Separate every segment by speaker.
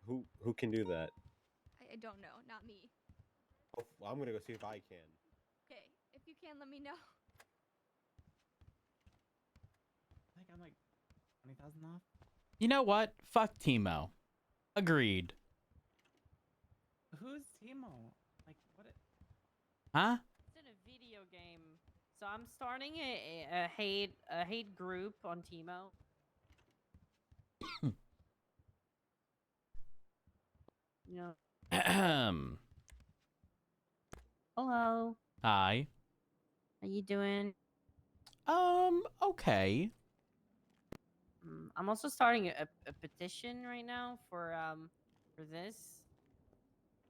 Speaker 1: Who can do that?
Speaker 2: I don't know, not me.
Speaker 1: Oh, well, I'm gonna go see if I can.
Speaker 2: Okay, if you can, let me know.
Speaker 3: I think I'm like 20,000 off.
Speaker 4: You know what? Fuck Timo. Agreed.
Speaker 3: Who's Timo? Like what?
Speaker 4: Huh?
Speaker 5: It's in a video game, so I'm starting a hate group on Timo. Yeah.
Speaker 4: Ahem.
Speaker 5: Hello.
Speaker 4: Hi.
Speaker 5: How you doing?
Speaker 4: Okay.
Speaker 5: I'm also starting a petition right now for this,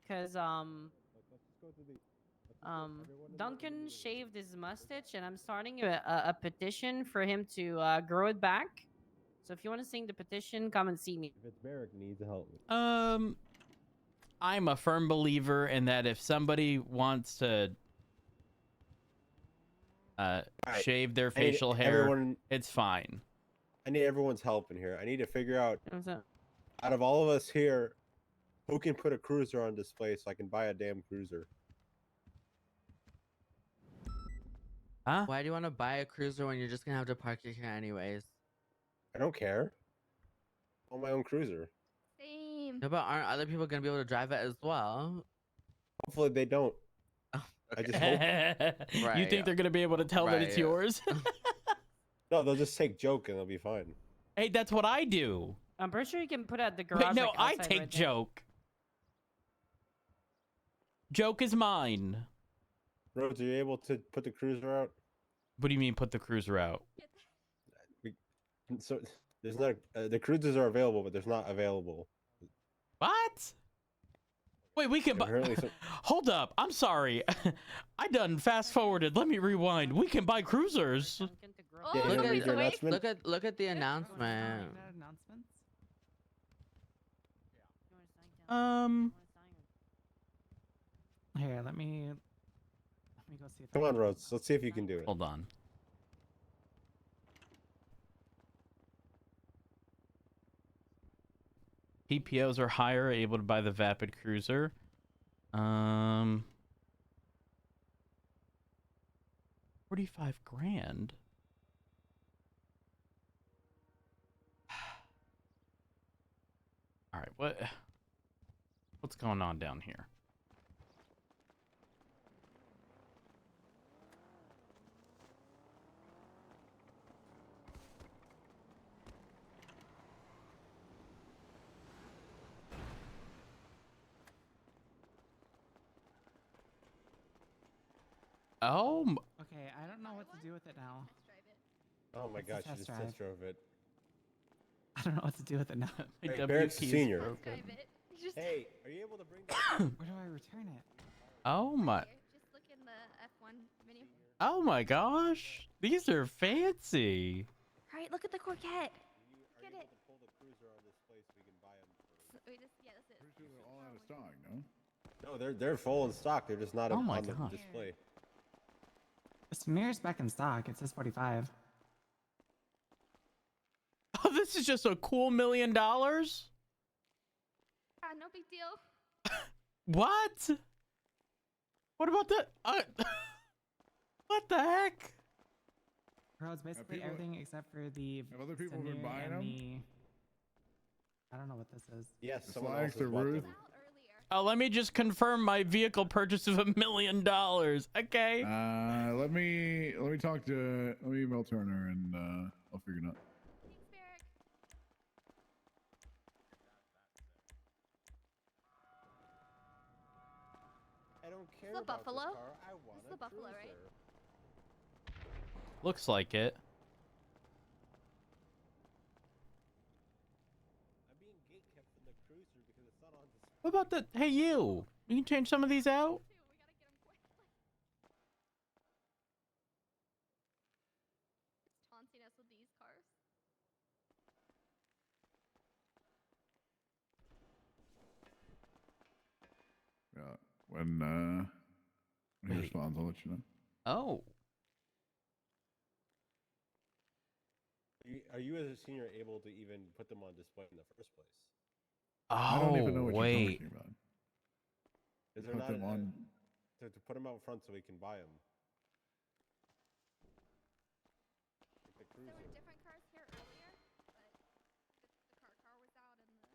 Speaker 5: cause
Speaker 1: Let's just go to the. Let's just go, everyone in the
Speaker 5: Duncan
Speaker 1: meeting room.
Speaker 5: shaved his mustache, and I'm starting a petition for him to grow it back. So if you want to sing the petition, come and see me.
Speaker 1: If it's Barrick needs help.
Speaker 4: I'm a firm believer in that if somebody wants to
Speaker 1: Alright,
Speaker 4: shave their
Speaker 1: I need
Speaker 4: facial hair,
Speaker 1: everyone-
Speaker 4: it's fine.
Speaker 1: I need everyone's help in here. I need to figure out,
Speaker 5: What's up?
Speaker 1: out of all of us here, who can put a cruiser on display so I can buy a damn cruiser.
Speaker 4: Huh?
Speaker 6: Why do you want to buy a cruiser when you're just gonna have to park it here anyways?
Speaker 1: I don't care. On my own cruiser.
Speaker 2: Same.
Speaker 6: No, but aren't other people gonna be able to drive it as well?
Speaker 1: Hopefully they don't.
Speaker 6: Oh,
Speaker 1: I just
Speaker 6: okay.
Speaker 1: hope.
Speaker 4: You
Speaker 6: Right.
Speaker 4: think they're gonna be able to tell that it's
Speaker 6: Right.
Speaker 4: yours?
Speaker 1: No, they'll just take joke and they'll be fine.
Speaker 4: Hey, that's what I do.
Speaker 5: I'm pretty sure you can put it at the garage.
Speaker 4: Wait, no,
Speaker 5: like,
Speaker 4: I
Speaker 5: outside
Speaker 4: take
Speaker 5: right there.
Speaker 4: joke. Joke is mine.
Speaker 1: Rhodes, are you able to put the cruiser out?
Speaker 4: What do you mean put the cruiser out?
Speaker 1: So there's not the cruisers are available, but there's not available.
Speaker 4: What? Wait, we can buy.
Speaker 1: Apparently some-
Speaker 4: Hold up. I'm sorry. I done fast forwarded. Let me rewind. We can buy cruisers.
Speaker 5: Duncan to grow
Speaker 2: Oh,
Speaker 1: Yeah,
Speaker 5: it.
Speaker 1: you
Speaker 6: look
Speaker 1: don't
Speaker 6: at-
Speaker 1: read your
Speaker 2: awake.
Speaker 1: announcement?
Speaker 6: Look at the
Speaker 3: Oh,
Speaker 6: announcement.
Speaker 3: is that announcements?
Speaker 5: You wanna sign down?
Speaker 4: Um,
Speaker 5: You wanna sign?
Speaker 3: Here, let me go see if.
Speaker 1: Come
Speaker 3: I
Speaker 1: on,
Speaker 3: can-
Speaker 1: Rhodes. Let's see if you can do it.
Speaker 4: hold on. PPOs are higher, able to buy the Vapid Cruiser. 45 grand. All right, what's going on down here? Oh,
Speaker 3: Okay, I don't know what to do with it now.
Speaker 2: Let's drive it.
Speaker 1: Oh my
Speaker 3: It's a
Speaker 1: gosh, you
Speaker 3: test
Speaker 1: just
Speaker 3: drive.
Speaker 1: test drove it.
Speaker 3: I don't know what to do with it now.
Speaker 4: my
Speaker 1: Hey,
Speaker 4: W
Speaker 1: Barrett's
Speaker 4: key's
Speaker 1: senior.
Speaker 2: Let's
Speaker 4: broken.
Speaker 2: drive it. Just
Speaker 1: Hey, are you able to bring that?
Speaker 3: Where do I return it?
Speaker 4: Oh my,
Speaker 2: here, just look in the F1 menu.
Speaker 4: oh my gosh, these are fancy.
Speaker 2: All right, look at the Corvette.
Speaker 1: Are
Speaker 2: Get
Speaker 1: you
Speaker 2: it.
Speaker 1: able to pull the cruiser on display so we can buy them?
Speaker 2: Wait, yeah, that's it.
Speaker 7: Pretty sure they're all out of stock, no?
Speaker 1: No, they're full in stock. They're just not
Speaker 4: Oh my
Speaker 1: on the
Speaker 4: gosh.
Speaker 1: display.
Speaker 3: This mirror's back in stock. It says 45.
Speaker 4: Oh, this is just a cool $1 million.
Speaker 2: Ah, no big deal.
Speaker 4: What? What about the? What the heck?
Speaker 3: Bro, it's basically
Speaker 7: people-
Speaker 3: everything except for the.
Speaker 7: Have other people been
Speaker 3: Veneer
Speaker 7: buying
Speaker 3: and
Speaker 7: them?
Speaker 3: I don't know what this is.
Speaker 1: Yes,
Speaker 7: The
Speaker 1: someone
Speaker 7: flags,
Speaker 1: else has
Speaker 7: the
Speaker 1: bought
Speaker 7: roof.
Speaker 1: them.
Speaker 2: Out earlier.
Speaker 4: Oh, let me just confirm my vehicle purchase of $1 million. Okay.
Speaker 7: Let me email Turner and I'll figure it out.
Speaker 2: Thanks, Barrick.
Speaker 1: I don't care
Speaker 2: the
Speaker 1: about
Speaker 2: Buffalo?
Speaker 1: this car. I want
Speaker 2: This is
Speaker 1: a
Speaker 2: the Buffalo, right?
Speaker 1: cruiser.
Speaker 4: Looks like it.
Speaker 1: I'm being gatekept from the cruiser because it's not on display.
Speaker 4: What about the? Hey, you. You can change some of these out.
Speaker 2: Too, we gotta get him quick. It's taunting us with these cars.
Speaker 7: Yeah. When he
Speaker 4: Wait.
Speaker 7: responds, I'll let you know.
Speaker 4: Oh.
Speaker 1: Are you as a senior able to even put them on display in the first place?
Speaker 7: I don't even know
Speaker 4: Oh,
Speaker 7: what
Speaker 4: wait.
Speaker 7: you're talking about.
Speaker 1: Is there
Speaker 7: Put
Speaker 1: not
Speaker 7: them on.
Speaker 1: to put them out front so we can buy them? Like the
Speaker 2: There were
Speaker 1: cruiser.
Speaker 2: different cars here earlier, but the car was out and the.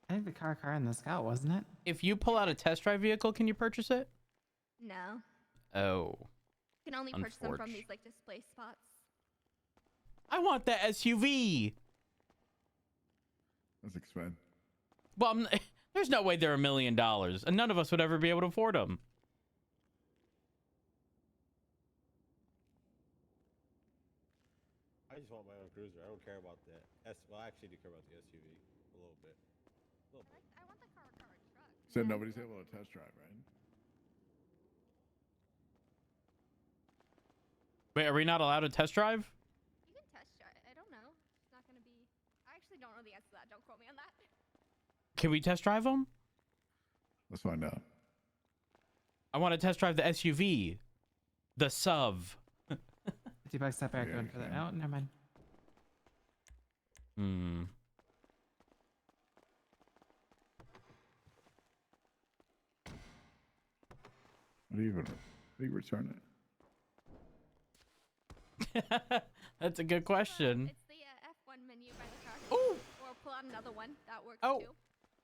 Speaker 3: I think the car and the scout, wasn't it?
Speaker 4: If you pull out a test drive vehicle, can you purchase it?
Speaker 2: No.
Speaker 4: Oh.
Speaker 2: You can only purchase them from
Speaker 4: Unfortunate.
Speaker 2: these like display spots.
Speaker 4: I want that SUV.
Speaker 7: That's expensive.
Speaker 4: Well, there's no way they're $1 million, and none of us would ever be able to afford them.
Speaker 1: I just want my own cruiser. I don't care about that. Well, I actually do care about the SUV a little bit.
Speaker 2: I want the car truck.
Speaker 7: Said nobody's able to test drive, right?
Speaker 4: Wait, are we not allowed to test drive?
Speaker 2: You can test drive. I don't know. It's not gonna be. I actually don't know the answer to that. Don't quote me on that.
Speaker 4: Can we test drive them?
Speaker 7: Let's find out.
Speaker 4: I want to test drive the SUV. The SUV.
Speaker 3: $50 step back
Speaker 7: Yeah,
Speaker 3: going for that.
Speaker 7: okay.
Speaker 3: Oh, never mind.
Speaker 4: Hmm.
Speaker 7: What do you return it?
Speaker 4: That's a good question.
Speaker 2: It's the F1 menu by the car.
Speaker 4: Ooh.
Speaker 2: Or pull out another one. That works
Speaker 4: Oh.
Speaker 2: too.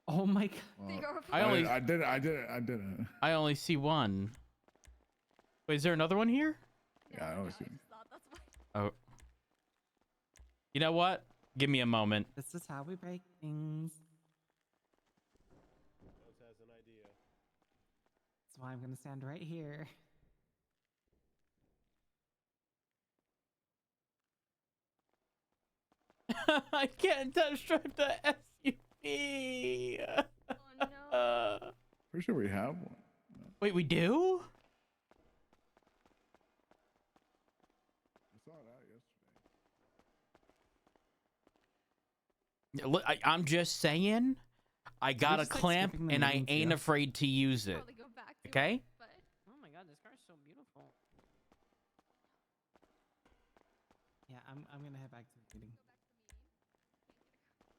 Speaker 3: Oh my god.
Speaker 2: They
Speaker 7: Well,
Speaker 2: go
Speaker 4: I only-
Speaker 7: I didn't.
Speaker 4: I only see one. Wait, is there another one here?
Speaker 7: Yeah, I only see.
Speaker 2: just thought that's why.
Speaker 4: Oh. You know what? Give me a moment.
Speaker 3: This is how we break things.
Speaker 1: Rose has an idea.
Speaker 3: That's why I'm gonna stand right here.
Speaker 4: I can't test drive the SUV.
Speaker 2: Oh no.
Speaker 7: Pretty sure we have one.
Speaker 4: Wait, we do?
Speaker 7: I saw it out yesterday.
Speaker 4: Look, I'm just saying. I got a
Speaker 3: just, like,
Speaker 4: clamp
Speaker 3: skipping the
Speaker 4: and I
Speaker 3: meetings,
Speaker 4: ain't
Speaker 3: yeah?
Speaker 4: afraid to use it.
Speaker 2: Probably go back to
Speaker 4: Okay?
Speaker 2: it, but
Speaker 5: Oh my god, this car is so beautiful.
Speaker 3: Yeah, I'm gonna head back to the meeting.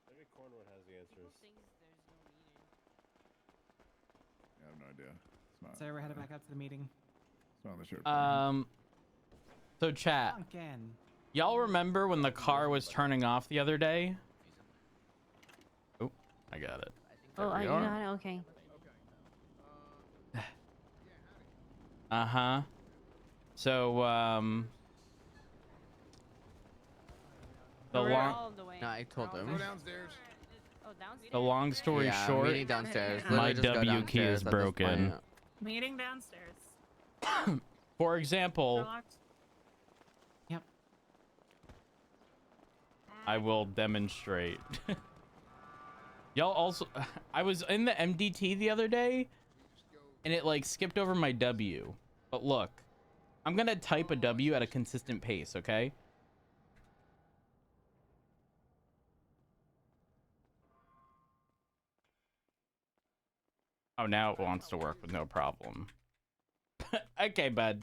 Speaker 1: Maybe Cornwood has the
Speaker 5: People
Speaker 1: answers.
Speaker 5: think there's no meeting.
Speaker 7: Yeah, I have no idea. It's not.
Speaker 3: So we're headed back up to the meeting.
Speaker 7: It's not on the shirt.
Speaker 4: So chat,
Speaker 3: Again.
Speaker 4: y'all remember when the car was turning off the other day? Oh, I got it.
Speaker 5: Oh,
Speaker 4: we
Speaker 5: you
Speaker 4: are.
Speaker 5: got it? Okay.
Speaker 4: Uh-huh. So, the
Speaker 5: We're
Speaker 4: long
Speaker 5: all the way.
Speaker 6: No, I told
Speaker 5: We're all
Speaker 6: him.
Speaker 5: the
Speaker 6: Go
Speaker 5: way.
Speaker 8: downstairs.
Speaker 5: Oh, downstairs.
Speaker 4: the long story
Speaker 6: Yeah,
Speaker 4: short,
Speaker 6: meeting downstairs.
Speaker 4: My
Speaker 6: Literally just go
Speaker 4: W key is
Speaker 6: downstairs at this
Speaker 4: broken.
Speaker 6: point.
Speaker 8: Meeting downstairs.
Speaker 4: For example,
Speaker 8: Locked.
Speaker 3: Yep.
Speaker 4: I will demonstrate. Y'all also, I was in the MDT the other day, and it like skipped over my W. But look, I'm gonna type a W at a consistent pace, okay? Oh, now it wants to work with no problem. Okay, bud.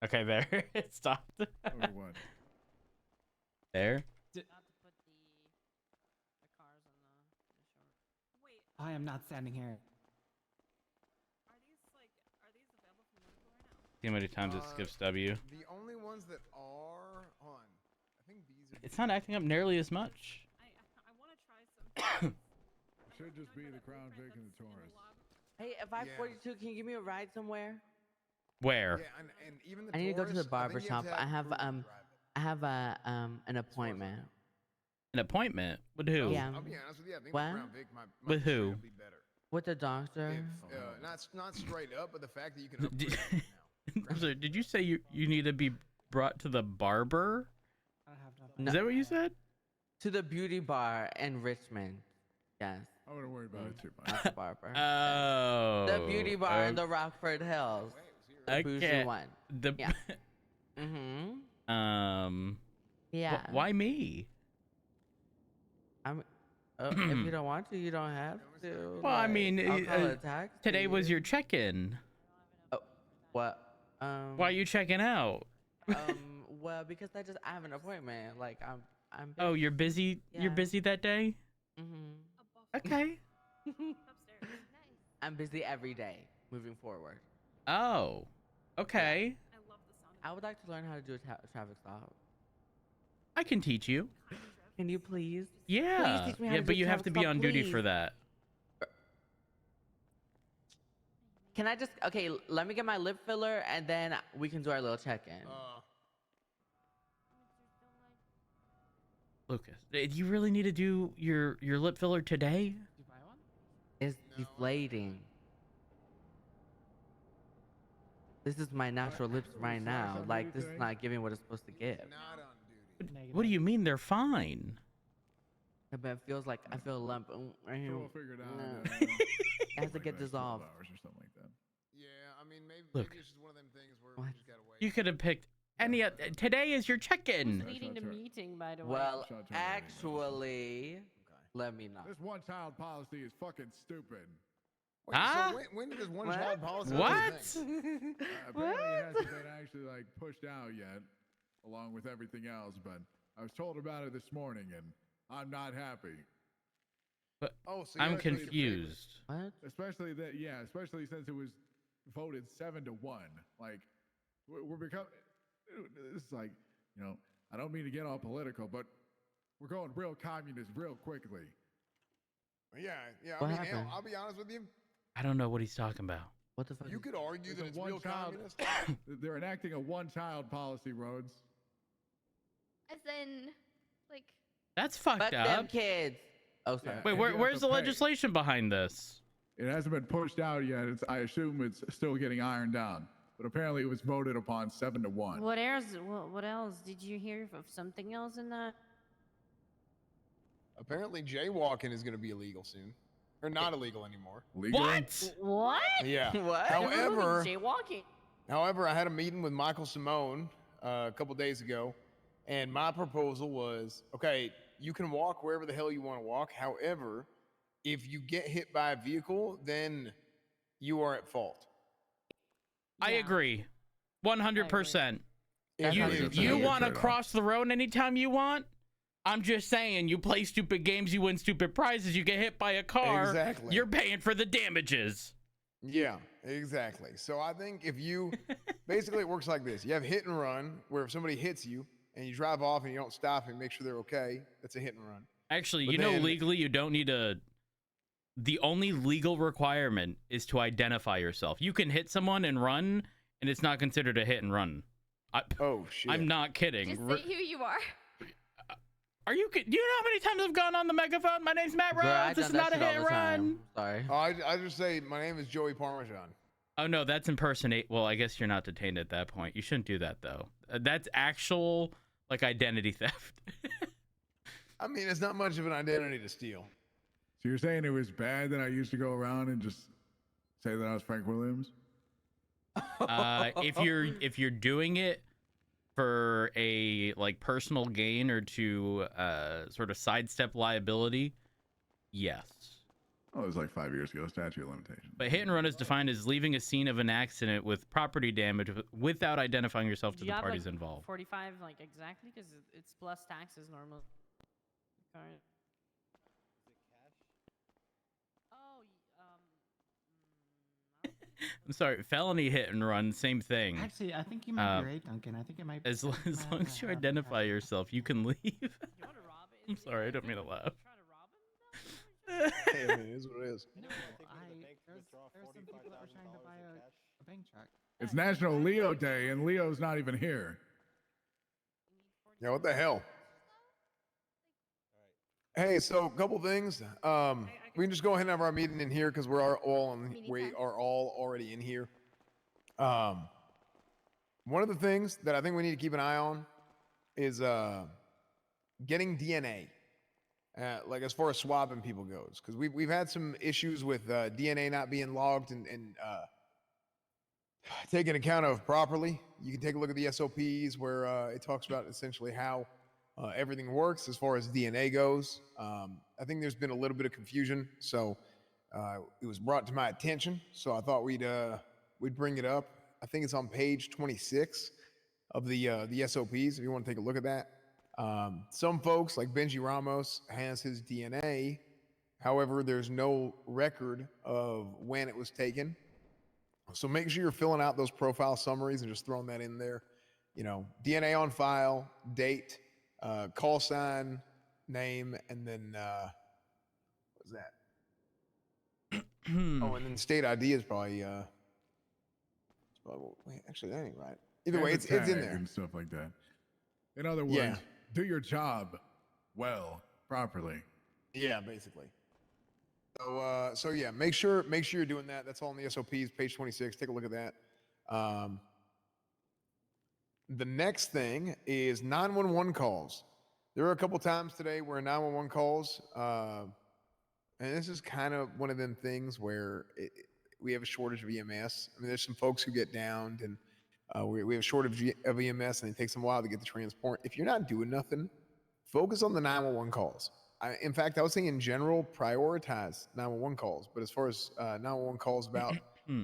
Speaker 4: Okay, there. It stopped.
Speaker 7: Oh, what?
Speaker 4: There.
Speaker 5: Not to put the cars on the short.
Speaker 8: Wait,
Speaker 3: I am not standing here.
Speaker 8: are these available from Notable right now?
Speaker 4: See how many times it skips W.
Speaker 9: The only ones that are on, I think these are.
Speaker 4: It's not acting up nearly as much.
Speaker 8: I want to try some.
Speaker 7: Should just be the Crown Vic and the Taurus.
Speaker 6: Hey, if I 42, can you give me a ride somewhere?
Speaker 4: Where?
Speaker 9: Yeah, and even the
Speaker 6: I need to go to the
Speaker 9: Taurus, I
Speaker 6: barber
Speaker 9: think you have
Speaker 6: shop.
Speaker 9: to
Speaker 6: I have
Speaker 9: approval to drive it.
Speaker 6: I have an appointment.
Speaker 4: An appointment? With who?
Speaker 6: Yeah.
Speaker 9: I'll be honest with you. I think
Speaker 6: What?
Speaker 9: the Crown Vic might
Speaker 4: With
Speaker 9: straight
Speaker 4: who?
Speaker 9: up be better.
Speaker 6: With the doctor.
Speaker 9: If, not straight up, but the fact that you can
Speaker 4: Did,
Speaker 9: upgrade it now.
Speaker 4: so, did you say you need to be brought to the barber?
Speaker 3: I don't have nothing.
Speaker 4: Is that what you said?
Speaker 6: To the beauty bar in Richmond. Yes.
Speaker 7: I wouldn't worry about it too much.
Speaker 6: Not the barber.
Speaker 4: Oh.
Speaker 6: The beauty bar in the Rockford Hills. The bougie
Speaker 4: Okay.
Speaker 6: one.
Speaker 4: The
Speaker 6: Yeah. Mm-hmm. Yeah.
Speaker 4: Why me?
Speaker 6: I'm. If you don't want to, you don't have to.
Speaker 4: Well, I mean,
Speaker 6: I'll call a taxi.
Speaker 4: Today was your check-in.
Speaker 6: What?
Speaker 4: Why are you checking out?
Speaker 6: Well, because I have an appointment. Like I'm.
Speaker 4: Oh, you're busy. You're
Speaker 6: Yeah.
Speaker 4: busy that day.
Speaker 6: Mm-hmm.
Speaker 4: Okay.
Speaker 8: Upstairs.
Speaker 2: Nice.
Speaker 6: I'm busy every day moving forward.
Speaker 4: Oh. Okay.
Speaker 8: I love the sound of
Speaker 6: I would like to learn how to do a traffic stop.
Speaker 4: I can teach you.
Speaker 6: Can you please?
Speaker 4: Yeah.
Speaker 6: teach me how
Speaker 4: Yeah,
Speaker 6: to do
Speaker 4: but
Speaker 6: a
Speaker 4: you have
Speaker 6: traffic
Speaker 4: to be
Speaker 6: stop,
Speaker 4: on duty for
Speaker 6: please.
Speaker 4: that.
Speaker 6: Can I just okay? Let me get my lip filler and then we can do our little check-in.
Speaker 4: Lucas, do you really need to do your lip filler today?
Speaker 3: Did you buy one?
Speaker 6: It's deflating. This is my natural lips right now. Like this is not giving what it's supposed to give.
Speaker 9: Not on duty.
Speaker 4: What do you mean they're fine?
Speaker 6: But it feels like I feel a lump right here.
Speaker 7: So we'll figure it out.
Speaker 6: No. It has to
Speaker 7: like
Speaker 6: get
Speaker 7: next 12
Speaker 6: dissolved.
Speaker 7: hours or something like that.
Speaker 9: Yeah, I mean, maybe,
Speaker 4: Look.
Speaker 9: maybe it's just one of them things where
Speaker 6: What?
Speaker 9: we just gotta wait.
Speaker 4: You could have picked any. Today is your check-in.
Speaker 6: Mm.
Speaker 5: Who's leading the
Speaker 7: not true.
Speaker 5: meeting, by the way?
Speaker 6: Well,
Speaker 7: Shot to already,
Speaker 6: actually, let me know.
Speaker 7: This one-child policy is fucking stupid.
Speaker 9: Wait,
Speaker 4: Huh?
Speaker 9: so when did this one
Speaker 6: What?
Speaker 9: child policy?
Speaker 4: What?
Speaker 7: Apparently it hasn't been actually like pushed out yet, along with everything else. But I was told about it this morning, and I'm not happy.
Speaker 9: Oh, so
Speaker 4: I'm
Speaker 9: you actually need to favor.
Speaker 4: confused.
Speaker 6: What?
Speaker 7: Especially that, yeah. Especially since it was voted 7-1. Like we're becoming. This is like, you know, I don't mean to get all political, but we're going real communist real quickly.
Speaker 9: Yeah, yeah. I
Speaker 6: What
Speaker 9: mean,
Speaker 6: happened?
Speaker 9: hell, I'll be honest with you.
Speaker 4: I don't know what he's talking about.
Speaker 6: What the fuck?
Speaker 9: You could argue that
Speaker 7: It's a
Speaker 9: it's real
Speaker 7: one-child-
Speaker 9: communist.
Speaker 7: They're enacting a one-child policy, Rhodes.
Speaker 2: As in, like,
Speaker 4: That's fucked
Speaker 6: Fuck them
Speaker 4: up.
Speaker 6: kids. Oh, sorry.
Speaker 7: Yeah.
Speaker 4: Wait,
Speaker 7: And you have
Speaker 4: where's
Speaker 7: to
Speaker 4: the
Speaker 7: pay.
Speaker 4: legislation behind this?
Speaker 7: It hasn't been pushed out yet. I assume it's still getting ironed down. But apparently it was voted upon 7-1.
Speaker 5: What else? What else? Did you hear of something else in that?
Speaker 9: Apparently, jaywalking is going to be illegal soon, or not illegal anymore.
Speaker 7: Legally?
Speaker 4: What?
Speaker 5: What?
Speaker 9: Yeah.
Speaker 6: What?
Speaker 9: However,
Speaker 5: jaywalking.
Speaker 9: However, I had a meeting with Michael Simone a couple days ago, and my proposal was, okay, you can walk wherever the hell you want to walk. However, if you get hit by a vehicle, then you are at fault.
Speaker 4: I agree. 100%.
Speaker 9: If
Speaker 4: You,
Speaker 9: it is-
Speaker 4: you
Speaker 7: Yeah.
Speaker 4: want to
Speaker 7: Trade-off.
Speaker 4: cross the road anytime you want? I'm just saying, you play stupid games, you win stupid prizes, you get hit by a car,
Speaker 9: Exactly.
Speaker 4: you're paying for the damages.
Speaker 9: Yeah, exactly. So I think if you basically it works like this: you have hit and run, where if somebody hits you and you drive off and you don't stop and make sure they're okay, that's a hit and run.
Speaker 4: Actually,
Speaker 9: But
Speaker 4: you know,
Speaker 9: then-
Speaker 4: legally, you don't need a. The only legal requirement is to identify yourself. You can hit someone and run, and it's not considered a hit and run.
Speaker 9: Oh shit!
Speaker 4: I'm not kidding.
Speaker 2: just say who you are.
Speaker 4: Are you? Do you know how many times I've gone on the megaphone? My name's Matt
Speaker 6: Girl, I
Speaker 4: Rhodes. This is
Speaker 6: done
Speaker 4: not
Speaker 6: that
Speaker 4: a
Speaker 6: shit
Speaker 4: hit
Speaker 6: all
Speaker 4: and
Speaker 6: the
Speaker 4: run.
Speaker 6: time. Sorry.
Speaker 9: I just say my name is Joey Parmesan.
Speaker 4: Oh no, that's impersonate. Well, I guess you're not detained at that point. You shouldn't do that though. That's actual like identity theft.
Speaker 9: I mean, it's not much of an identity to steal.
Speaker 7: So you're saying it was bad that I used to go around and just say that I was Frank Williams?
Speaker 4: If you're doing it for a like personal gain or to sort of sidestep liability, yes.
Speaker 7: Oh, it was like 5 years ago. Statute of limitations.
Speaker 4: But hit and run is defined as leaving a scene of an accident with property damage without identifying yourself to
Speaker 5: Do
Speaker 4: the
Speaker 5: you have,
Speaker 4: parties
Speaker 5: like,
Speaker 4: involved.
Speaker 5: 45, like exactly, because it's plus taxes normally. Alright. Oh,
Speaker 4: I'm sorry, felony hit and run, same thing.
Speaker 3: Actually, I think you might
Speaker 4: Um,
Speaker 3: be right, Duncan. I think it might.
Speaker 4: As
Speaker 3: I
Speaker 4: long
Speaker 3: think you
Speaker 4: as,
Speaker 3: might
Speaker 4: long
Speaker 3: have
Speaker 4: as
Speaker 3: to
Speaker 4: you
Speaker 3: have
Speaker 4: identify
Speaker 3: that.
Speaker 4: yourself, you can leave.
Speaker 5: you want to rob it?
Speaker 4: I'm sorry, I don't mean to laugh.
Speaker 5: Trying to rob him?
Speaker 9: Hey, I mean, it is what it is.
Speaker 3: No, there's some people that were trying to buy a bank truck.
Speaker 7: It's National Leo Day, and Leo's not even here.
Speaker 9: Yeah, what the hell? Hey, so a couple things. We can just go ahead and have our meeting in here because we are all already in here. One of the things that I think we need to keep an eye on is getting DNA, like as far as swabbing people goes, because we've had some issues with DNA not being logged and taken account of properly. You can take a look at the SOPs where it talks about essentially how everything works as far as DNA goes. I think there's been a little bit of confusion, so it was brought to my attention. So I thought we'd bring it up. I think it's on page 26 of the SOPs if you want to take a look at that. Some folks like Benji Ramos has his DNA. However, there's no record of when it was taken. So make sure you're filling out those profile summaries and just throwing that in there. You know, DNA on file, date, call sign, name, and then what was that? Oh, and then state ID is probably wait, actually that ain't right. Either
Speaker 7: And
Speaker 9: way,
Speaker 7: the
Speaker 9: it's in
Speaker 7: tag
Speaker 9: there
Speaker 7: and stuff like that. In other words,
Speaker 9: Yeah.
Speaker 7: do your job well, properly.
Speaker 9: Yeah, basically. So yeah, make sure you're doing that. That's all in the SOPs, page 26. Take a look at that. The next thing is 911 calls. There were a couple times today where 911 calls, and this is kind of one of them things where we have a shortage of EMS. I mean, there's some folks who get downed, and we have a shortage of EMS, and it takes them a while to get the transport. If you're not doing nothing, focus on the 911 calls. In fact, I would say in general, prioritize 911 calls. But as far as 911 calls about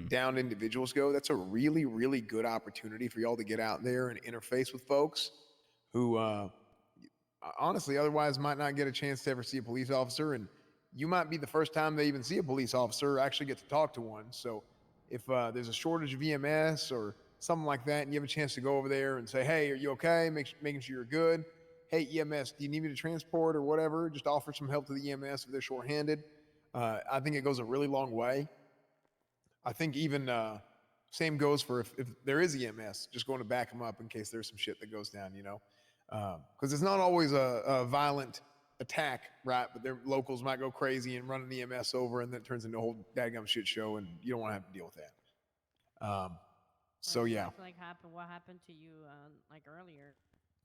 Speaker 9: downed individuals go, that's a really, really good opportunity for y'all to get out there and interface with folks who honestly otherwise might not get a chance to ever see a police officer. And you might be the first time they even see a police officer or actually get to talk to one. So if there's a shortage of EMS or something like that, and you have a chance to go over there and say, hey, are you okay? Making sure you're good. Hey, EMS, do you need me to transport or whatever? Just offer some help to the EMS if they're shorthanded. I think it goes a really long way. I think even same goes for if there is EMS, just going to back them up in case there's some shit that goes down, you know? Because it's not always a violent attack, right? But their locals might go crazy and run an EMS over, and then it turns into a whole dadgum shit show, and you don't want to have to deal with that. So
Speaker 5: Right,
Speaker 9: yeah.
Speaker 5: that's like what happened to you like earlier.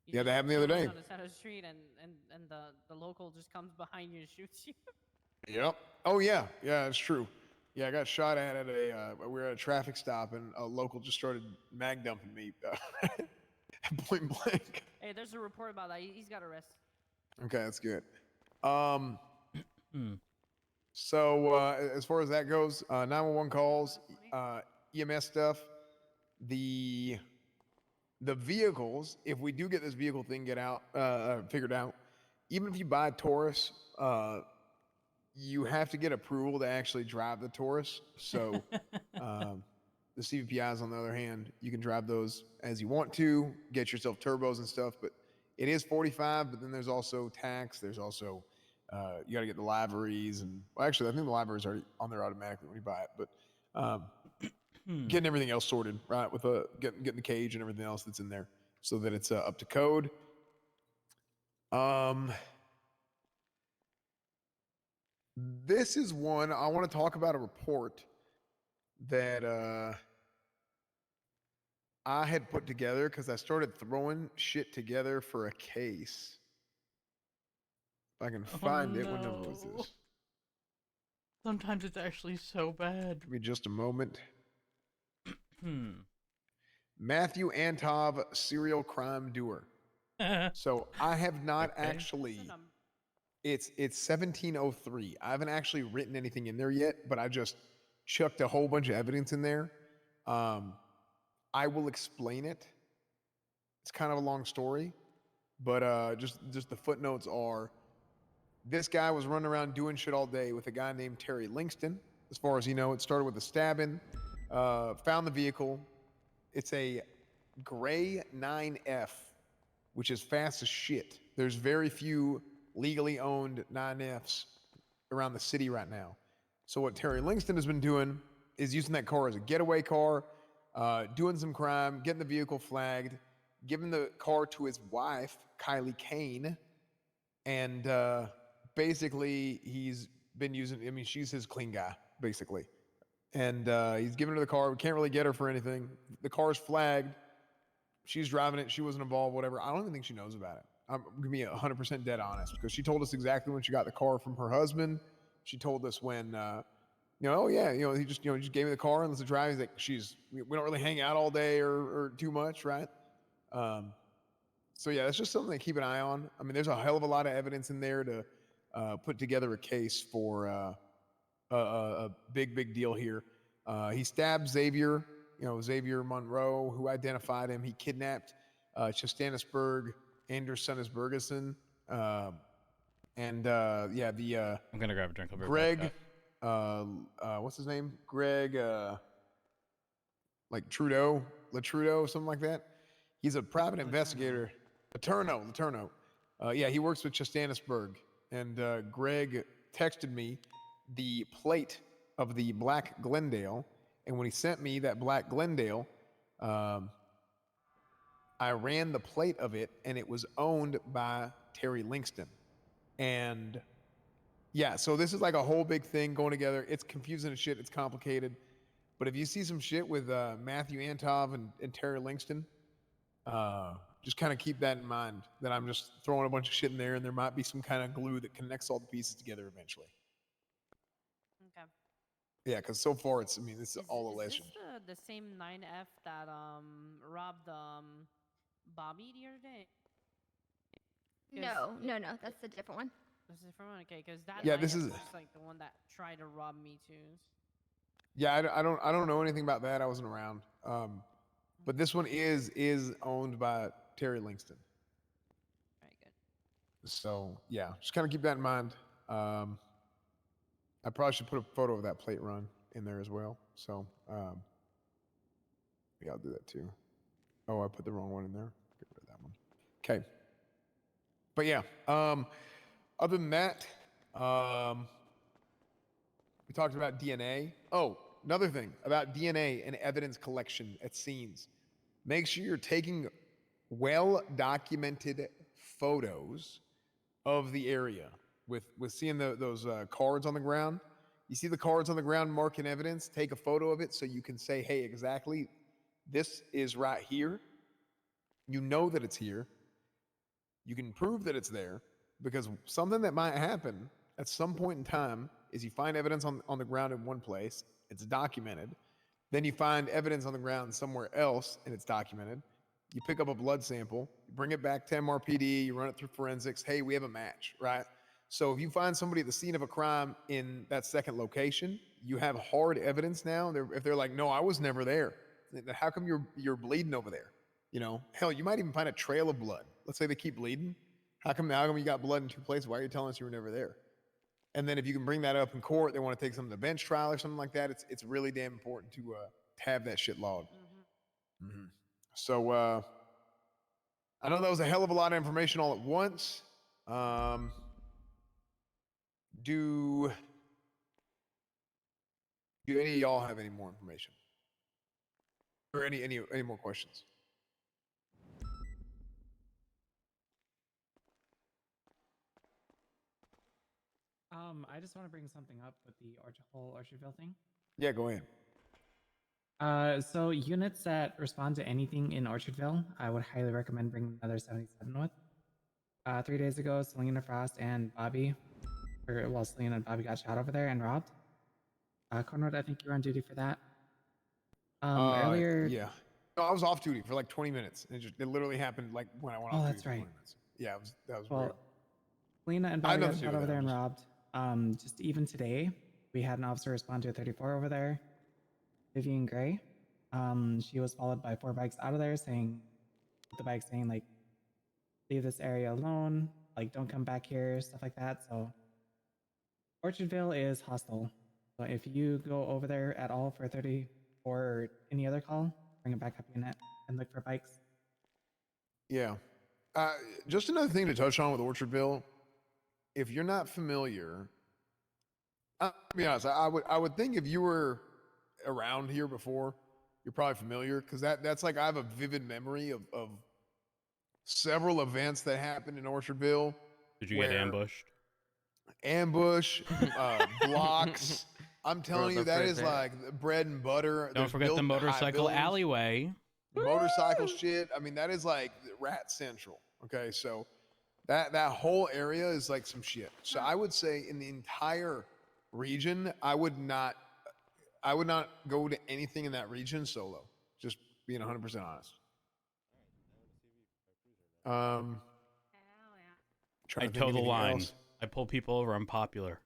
Speaker 5: You
Speaker 9: Yeah,
Speaker 5: just
Speaker 9: that happened the other
Speaker 5: chilling
Speaker 9: day.
Speaker 5: on the side of the street, and the local just comes behind you and shoots you.
Speaker 9: Yep. Oh yeah, yeah, it's true. Yeah, I got shot at a we were at a traffic stop, and a local just started mag dumping me, point blank.
Speaker 5: Hey, there's a report about that. He's got arrested.
Speaker 9: Okay, that's good. So as far as that goes, 911 calls, EMS stuff, the vehicles. If we do get this vehicle thing figured out, even if you buy a Taurus, you have to get approval to actually drive the Taurus. So the CVPIs, on the other hand, you can drive those as you want to, get yourself turbos and stuff, but it is 45, but then there's also tax. There's also, you got to get the liveries. And well, actually, I think the liveries are already on there automatically when you buy it, but getting everything else sorted, right, with getting the cage and everything else that's in there so that it's up to code. This is one I want to talk about, a report that I had put together because I started throwing shit together for a case. If I can find it, what number was this?
Speaker 4: Sometimes it's actually so bad.
Speaker 9: Give me just a moment. Matthew Antov, serial crime doer. So I have not actually. It's 1703. I haven't actually written anything in there yet, but I just chucked a whole bunch of evidence in there. I will explain it. It's kind of a long story, but just the footnotes are: this guy was running around doing shit all day with a guy named Terry Lingston. As far as you know, it started with a stabbing. Found the vehicle. It's a gray 9F, which is fast as shit. There's very few legally owned 9Fs around the city right now. So what Terry Lingston has been doing is using that car as a getaway car, doing some crime, getting the vehicle flagged, giving the car to his wife, Kylie Kane, and basically he's been using, I mean, she's his clean guy, basically. And he's giving her the car. We can't really get her for anything. The car's flagged. She's driving it. She wasn't involved, whatever. I don't even think she knows about it. I'm going to be 100% dead honest, because she told us exactly when she got the car from her husband. She told us when, oh yeah, he just gave me the car and let's drive. He's like, we don't really hang out all day or too much, right? So yeah, that's just something to keep an eye on. I mean, there's a hell of a lot of evidence in there to put together a case for a big deal here. He stabbed Xavier Monroe, who identified him. He kidnapped Chastanisberg, Anderssonisbergesen, and yeah, the
Speaker 4: I'm gonna grab a drink. I'll be right back,
Speaker 9: Greg, what's his name? Greg, like Trudeau, Latrudeau, something like that. He's a private investigator. Laterno. Yeah, he works with Chastanisberg, and Greg texted me the plate of the Black Glendale, and when he sent me that Black Glendale, I ran the plate of it, and it was owned by Terry Lingston. And yeah, so this is like a whole big thing going together. It's confusing as shit. It's complicated. But if you see some shit with Matthew Antov and Terry Lingston, just kind of keep that in mind, that I'm just throwing a bunch of shit in there, and there might be some kind of glue that connects all the pieces together eventually.
Speaker 5: Okay.
Speaker 9: Yeah, because so far it's, I mean, this is all alleged.
Speaker 5: Is this the same 9F that robbed Bobby the other day?
Speaker 2: No, that's a different one.
Speaker 5: This is a different one, okay? Because that
Speaker 9: Yeah,
Speaker 5: 9F
Speaker 9: this is
Speaker 5: was like the one that tried to rob me too.
Speaker 9: Yeah, I don't know anything about that. I wasn't around. But this one is owned by Terry Lingston.
Speaker 5: Very good.
Speaker 9: So yeah, just kind of keep that in mind. I probably should put a photo of that plate run in there as well. So yeah, I'll do that too. Oh, I put the wrong one in there. Get rid of that one. Okay. But yeah, other than that, we talked about DNA. Oh, another thing about DNA and evidence collection at scenes. Make sure you're taking well-documented photos of the area. With seeing those cards on the ground, you see the cards on the ground marking evidence, take a photo of it so you can say, hey, exactly, this is right here. You know that it's here. You can prove that it's there, because something that might happen at some point in time is you find evidence on the ground in one place, it's documented. Then you find evidence on the ground somewhere else, and it's documented. You pick up a blood sample, you bring it back to MRPD, you run it through forensics. Hey, we have a match, right? So if you find somebody at the scene of a crime in that second location, you have hard evidence now. If they're like, no, I was never there. How come you're bleeding over there? You know, hell, you might even find a trail of blood. Let's say they keep bleeding. How come you got blood in two places? Why are you telling us you were never there? And then if you can bring that up in court, they want to take something to the bench trial or something like that. It's really damn important to have that shit logged. Mm-hmm. So I know that was a hell of a lot of information all at once. Do any of y'all have any more information? Or any more questions?
Speaker 3: I just want to bring something up with the whole Orchardville thing.
Speaker 9: Yeah, go ahead.
Speaker 3: So units that respond to anything in Orchardville, I would highly recommend bringing another 77 with. 3 days ago, Selena Frost and Bobby, Selena and Bobby got shot over there and robbed. Conrad, I think you were on duty for that. Earlier.
Speaker 9: Yeah. No, I was off duty for like 20 minutes. It literally happened like when I went off duty.
Speaker 3: That's right.
Speaker 9: 20 minutes. Yeah, that was
Speaker 3: well,
Speaker 9: real.
Speaker 3: Selena and Bobby got shot over there and robbed. Just even today, we had an officer respond to a 34 over there, Vivian Gray. She was followed by 4 bikes out of there, saying like, leave this area alone, like don't come back here, stuff like that. So Orchardville is hostile. So if you go over there at all for 34 or any other call, bring a backup unit and look for bikes.
Speaker 9: Yeah. Just another thing to touch on with Orchardville. If you're not familiar, I'll be honest, I would think if you were around here before, you're probably familiar, because that's like, I have a vivid memory of several events that happened in Orchardville.
Speaker 4: Did you get ambushed?
Speaker 9: Ambush, blocks. I'm telling you, that is like bread and butter.
Speaker 4: Don't forget the motorcycle alleyway.
Speaker 9: Motorcycle shit. I mean, that is like rat central. Okay, so that whole area is like some shit. So I would say in the entire region, I would not go to anything in that region solo. Just being 100% honest.
Speaker 4: I toe the line. I pull people over. I'm popular.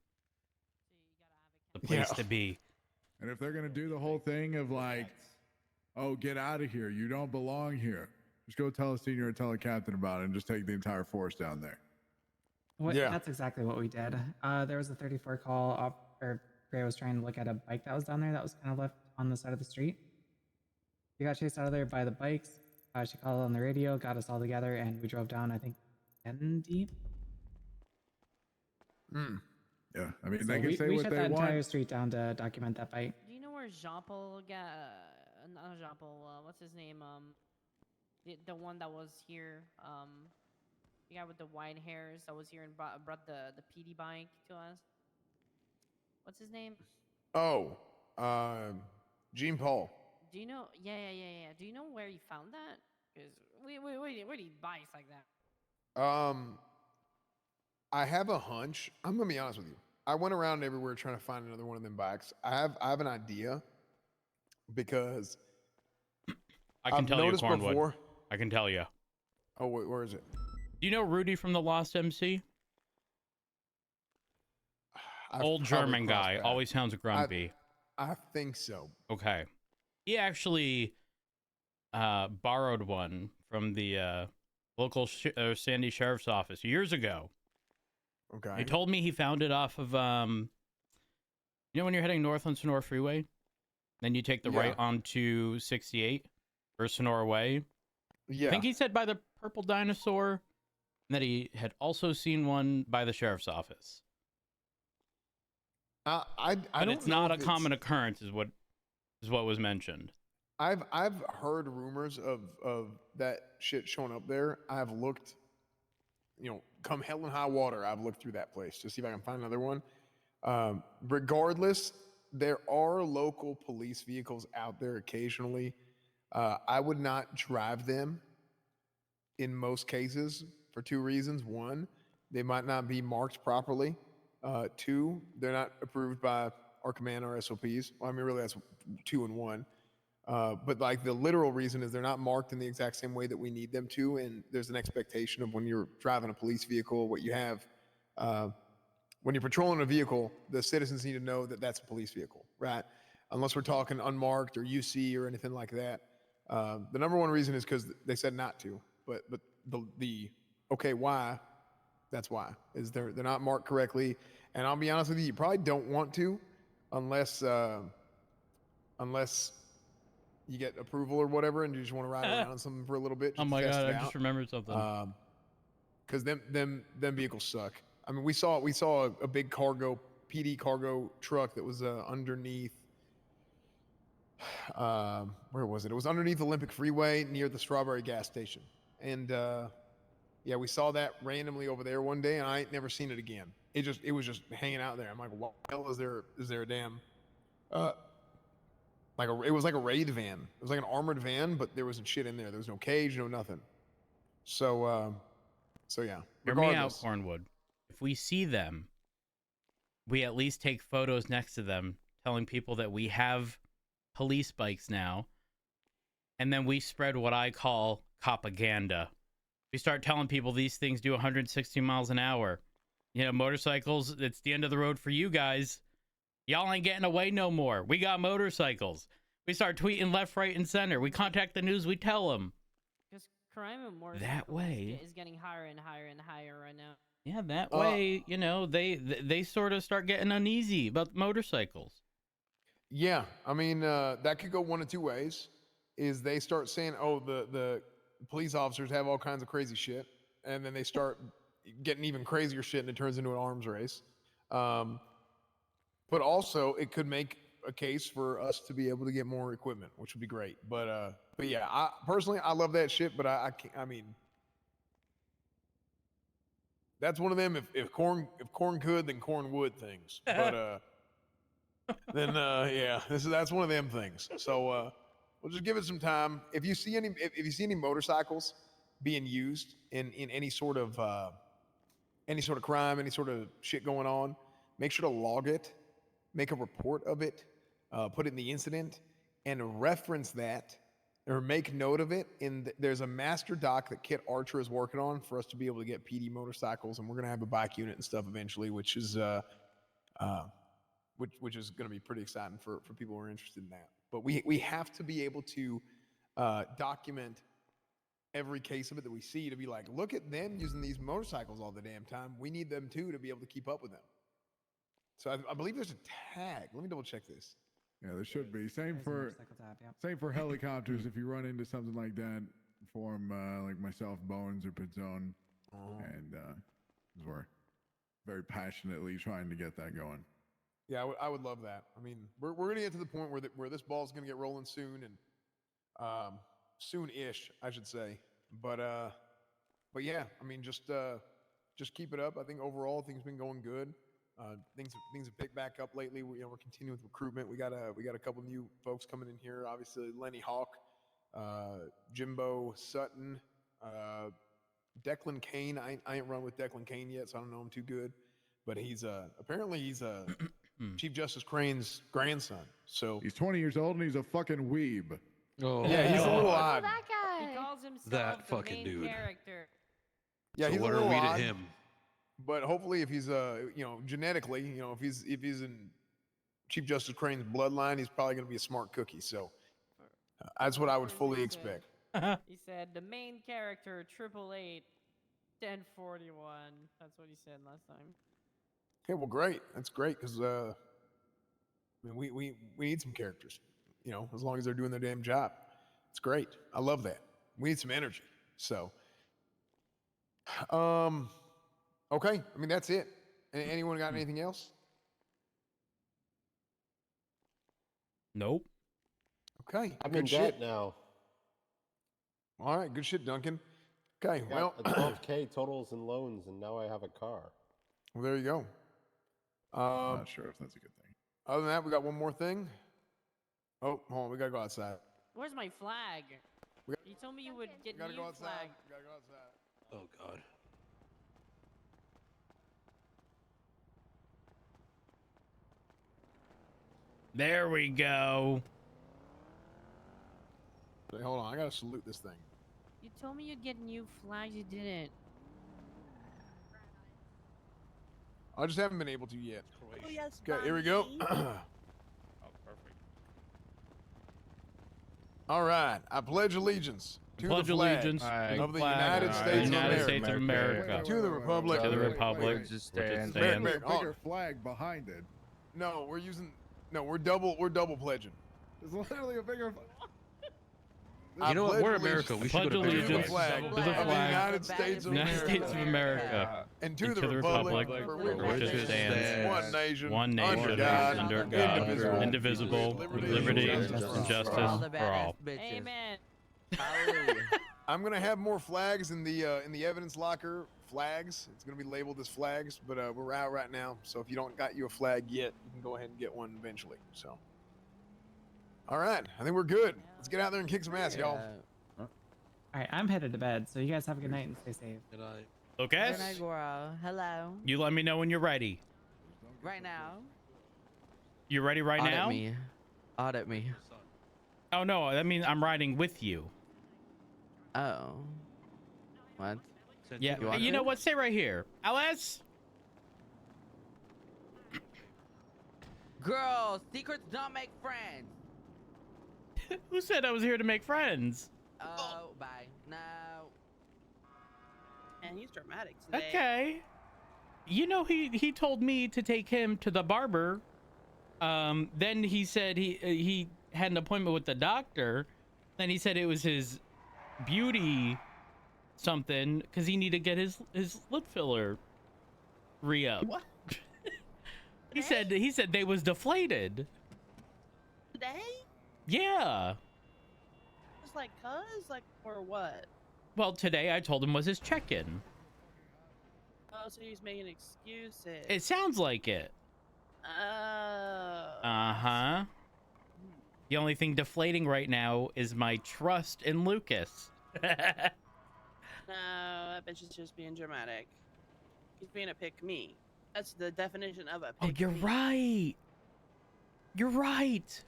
Speaker 4: The place to be.
Speaker 7: And if they're gonna do the whole thing of like, oh, get out of here, you don't belong here, Just go tell a senior or tell a captain about it and just take the entire force down there.
Speaker 9: Yeah.
Speaker 3: That's exactly what we did. There was a 34 call up, or Gray was trying to look at a bike that was down there that was kind of left on the side of the street. We got chased out of there by the bikes. She called on the radio, got us all together, and we drove down, I think, 10 deep.
Speaker 7: Yeah, I mean,
Speaker 3: So
Speaker 7: they can say
Speaker 3: we
Speaker 7: what
Speaker 3: shut
Speaker 7: they
Speaker 3: that
Speaker 7: want.
Speaker 3: entire street down to document that fight.
Speaker 5: Do you know where Jean-Paul got? Not Jean-Paul. What's his name? The one that was here. The guy with the white hairs that was here and brought the PD bike to us. What's his name?
Speaker 9: Oh, Jean Paul.
Speaker 5: Do you know? Yeah. Do you know where he found that? Because where do you bikes like that?
Speaker 9: I have a hunch. I'm gonna be honest with you. I went around everywhere trying to find another one of them bikes. I have an idea because
Speaker 4: I can
Speaker 9: I've
Speaker 4: tell you,
Speaker 9: noticed
Speaker 4: Cornwood.
Speaker 9: before.
Speaker 4: I can tell you.
Speaker 9: Oh wait, where is it?
Speaker 4: Do you know Rudy from the Lost MC?
Speaker 9: I've
Speaker 4: Old
Speaker 9: probably
Speaker 4: German
Speaker 9: crossed
Speaker 4: guy,
Speaker 9: paths.
Speaker 4: always sounds grumpy.
Speaker 9: I think so.
Speaker 4: Okay. He actually borrowed one from the local Sandy Sheriff's Office years ago.
Speaker 9: Okay.
Speaker 4: He told me he found it off of, you know when you're heading north on Sonora Freeway? Then you take the
Speaker 9: Yeah.
Speaker 4: right onto 68 or Sonora Way.
Speaker 9: Yeah.
Speaker 4: I think he said by the Purple Dinosaur, and that he had also seen one by the Sheriff's Office.
Speaker 9: But
Speaker 4: But it's not a common occurrence, is what was mentioned.
Speaker 9: I've heard rumors of that shit showing up there. I've looked, come hell and high water, I've looked through that place to see if I can find another one. Regardless, there are local police vehicles out there occasionally. I would not drive them in most cases for two reasons. One, they might not be marked properly. Two, they're not approved by our command or SOPs. Well, I mean, really, that's 2 and 1. But like the literal reason is they're not marked in the exact same way that we need them to. And there's an expectation of when you're driving a police vehicle, what you have, when you're patrolling a vehicle, the citizens need to know that that's a police vehicle, right? Unless we're talking unmarked or UC or anything like that. The number one reason is because they said not to, but the okay, why? That's why, is they're not marked correctly. And I'll be honest with you, you probably don't want to unless you get approval or whatever and you just want to ride around something for a little bit.
Speaker 4: Oh
Speaker 9: Just
Speaker 4: my
Speaker 9: to test
Speaker 4: god,
Speaker 9: it
Speaker 4: I
Speaker 9: out.
Speaker 4: just remembered something.
Speaker 9: Because them vehicles suck. I mean, we saw a big PD cargo truck that was underneath. Where was it? It was underneath Olympic Freeway near the Strawberry gas station. And yeah, we saw that randomly over there one day, and I ain't never seen it again. It was just hanging out there. I'm like, what the hell is there a damn it was like a raid van. It was like an armored van, but there wasn't shit in there. There was no cage, no nothing. So yeah.
Speaker 4: Hear me out,
Speaker 9: Regardless.
Speaker 4: Cornwood. If we see them, we at least take photos next to them, telling people that we have police bikes now, and then we spread what I call propaganda. We start telling people these things do 160 miles an hour. Motorcycles, it's the end of the road for you guys. Y'all ain't getting away no more. We got motorcycles. We start tweeting left, right, and center. We contact the news. We tell them.
Speaker 5: Because crime and more
Speaker 4: That way
Speaker 5: is getting higher and higher and higher right now.
Speaker 4: Yeah, that way, they sort of start getting uneasy about motorcycles.
Speaker 9: Yeah, I mean, that could go one of two ways. Is they start saying, oh, the police officers have all kinds of crazy shit, and then they start getting even crazier shit, and it turns into an arms race. But also, it could make a case for us to be able to get more equipment, which would be great. But yeah, I personally love that shit, but I can't. I mean, that's one of them. If corn could, then corn would things. But then yeah, that's one of them things. So we'll just give it some time. If you see any motorcycles being used in any sort of crime, any sort of shit going on, make sure to log it, make a report of it, put it in the incident, and reference that or make note of it. There's a master doc that Kit Archer is working on for us to be able to get PD motorcycles, and we're gonna have a bike unit and stuff eventually, which is which is gonna be pretty exciting for people who are interested in that. But we have to be able to document every case of it that we see to be like, look at them using these motorcycles all the damn time. We need them too to be able to keep up with them. So I believe there's a tag. Let me double check this.
Speaker 7: Yeah, there should be. Same
Speaker 3: There's a
Speaker 7: for
Speaker 3: motorcycle tab, yep.
Speaker 7: same for helicopters. If you run into something like that, form like myself, Bones or Pizzone, and we're very passionately trying to get that going.
Speaker 9: Yeah, I would love that. I mean, we're going to get to the point where this ball's going to get rolling soon, and soon-ish, I should say. But yeah, I mean, just keep it up. I think overall things have been going good. Things have picked back up lately. We're continuing with recruitment. We got a couple new folks coming in here. Obviously, Lenny Hawk, Jimbo Sutton, Declan Kane. I ain't run with Declan Kane yet, so I don't know him too good. But he's apparently he's Chief Justice Crane's grandson. So
Speaker 7: He's 20 years old and he's a fucking weeb.
Speaker 10: Oh,
Speaker 9: yeah, he's a little
Speaker 2: Oh,
Speaker 9: odd.
Speaker 2: that guy.
Speaker 5: He calls himself
Speaker 10: That
Speaker 5: the
Speaker 10: fucking
Speaker 5: main
Speaker 10: dude.
Speaker 5: character.
Speaker 9: Yeah,
Speaker 10: so
Speaker 9: he's
Speaker 10: what
Speaker 9: a
Speaker 10: are
Speaker 9: little
Speaker 10: we
Speaker 9: odd.
Speaker 10: to him?
Speaker 9: But hopefully, if he's genetically, if he's in Chief Justice Crane's bloodline, he's probably going to be a smart cookie. So that's what I would fully expect.
Speaker 5: He said the main character 888 1041. That's what he said last time.
Speaker 9: Okay, well, great. That's great because I mean, we need some characters. As long as they're doing their damn job, it's great. I love that. We need some energy. So, okay. I mean, that's it. Anyone got anything else?
Speaker 4: Nope.
Speaker 9: Okay.
Speaker 1: I'm
Speaker 9: good
Speaker 1: in
Speaker 9: shit.
Speaker 1: debt now.
Speaker 9: All right. Good shit, Duncan. Okay.
Speaker 1: I
Speaker 9: Well,
Speaker 1: got 12K totals and loans, and now I have a car.
Speaker 9: well, there you go.
Speaker 7: I'm not sure if that's a good thing.
Speaker 9: Other than that, we got one more thing. Oh, hold on. We got to go outside.
Speaker 5: Where's my flag?
Speaker 9: We-
Speaker 5: You told me you would get
Speaker 9: We got to
Speaker 5: new
Speaker 9: go outside.
Speaker 5: flag.
Speaker 9: We got to go outside.
Speaker 10: Oh God.
Speaker 4: There we go.
Speaker 9: Wait, hold on. I got to salute this thing.
Speaker 5: You told me you'd get new flags. You didn't.
Speaker 9: I just haven't been able to yet.
Speaker 8: Oh, yes,
Speaker 9: Okay, here we go.
Speaker 4: Oh, perfect.
Speaker 9: All right. I pledge allegiance to
Speaker 4: Pledge
Speaker 9: the flag
Speaker 4: allegiance
Speaker 9: of the
Speaker 4: flag
Speaker 9: United
Speaker 4: of the
Speaker 9: States of
Speaker 4: United
Speaker 9: America.
Speaker 4: States of America.
Speaker 9: To the republic.
Speaker 4: To the
Speaker 7: wait,
Speaker 4: republic.
Speaker 7: wait.
Speaker 10: Just
Speaker 4: which it
Speaker 10: stands.
Speaker 4: stands.
Speaker 9: Back,
Speaker 7: A
Speaker 9: back.
Speaker 7: bigger flag behind it.
Speaker 9: No, we're double pledging.
Speaker 7: There's literally a bigger.
Speaker 9: I
Speaker 10: You know what?
Speaker 9: pledge
Speaker 10: We're
Speaker 9: allegiance
Speaker 10: America. We should go to
Speaker 4: Pledge
Speaker 9: to the
Speaker 4: allegiance
Speaker 9: flag
Speaker 4: to
Speaker 9: of
Speaker 4: the
Speaker 9: the
Speaker 4: flag
Speaker 9: United States of
Speaker 4: United States of
Speaker 9: America.
Speaker 4: America.
Speaker 9: And to
Speaker 4: and
Speaker 9: the republic
Speaker 4: for
Speaker 9: for
Speaker 4: which it stands,
Speaker 9: one nation, under God,
Speaker 4: indivisible, with liberty and justice
Speaker 6: all the
Speaker 4: for all.
Speaker 6: badass bitches.
Speaker 5: Amen.
Speaker 6: Hallelujah.
Speaker 9: I'm gonna have more flags in the evidence locker. Flags. It's gonna be labeled as flags, but we're out right now. So if you don't got you a flag yet, you can go ahead and get one eventually. So, all right, I think we're good. Let's get out there and kick some ass, y'all.
Speaker 3: All right, I'm headed to bed, so you guys have a good night and stay safe.
Speaker 10: Good night.
Speaker 4: Okay.
Speaker 6: Good night, Goro. Hello.
Speaker 4: You let me know when you're ready.
Speaker 6: Right now.
Speaker 4: You ready right
Speaker 6: Audit
Speaker 4: now?
Speaker 6: me. Audit me.
Speaker 4: Oh no, that means I'm riding with you.
Speaker 6: Oh. What?
Speaker 10: Since
Speaker 4: Yeah.
Speaker 6: You want
Speaker 4: You know
Speaker 6: to?
Speaker 4: what? Stay right here, Alice.
Speaker 6: Girls, secrets don't make friends.
Speaker 4: Who said I was here to make friends?
Speaker 6: Oh, bye. No.
Speaker 8: And he's dramatic today.
Speaker 4: Okay. You know, he told me to take him to the barber. Then he said he had an appointment with the doctor. Then he said it was his beauty something because he needed to get his lip filler re-up.
Speaker 8: What?
Speaker 4: He said they was deflated.
Speaker 8: Today?
Speaker 4: Yeah.
Speaker 8: Just like cuz? Like, or what?
Speaker 4: Well, today I told him was his check-in.
Speaker 8: Oh, so he's making excuses.
Speaker 4: It sounds like it.
Speaker 8: Oh.
Speaker 4: Uh-huh. The only thing deflating right now is my trust in Lucas.
Speaker 8: No, that bitch is just being dramatic. He's being a pick me. That's the definition of a pick
Speaker 4: Oh, you're
Speaker 8: me.
Speaker 4: right. You're right.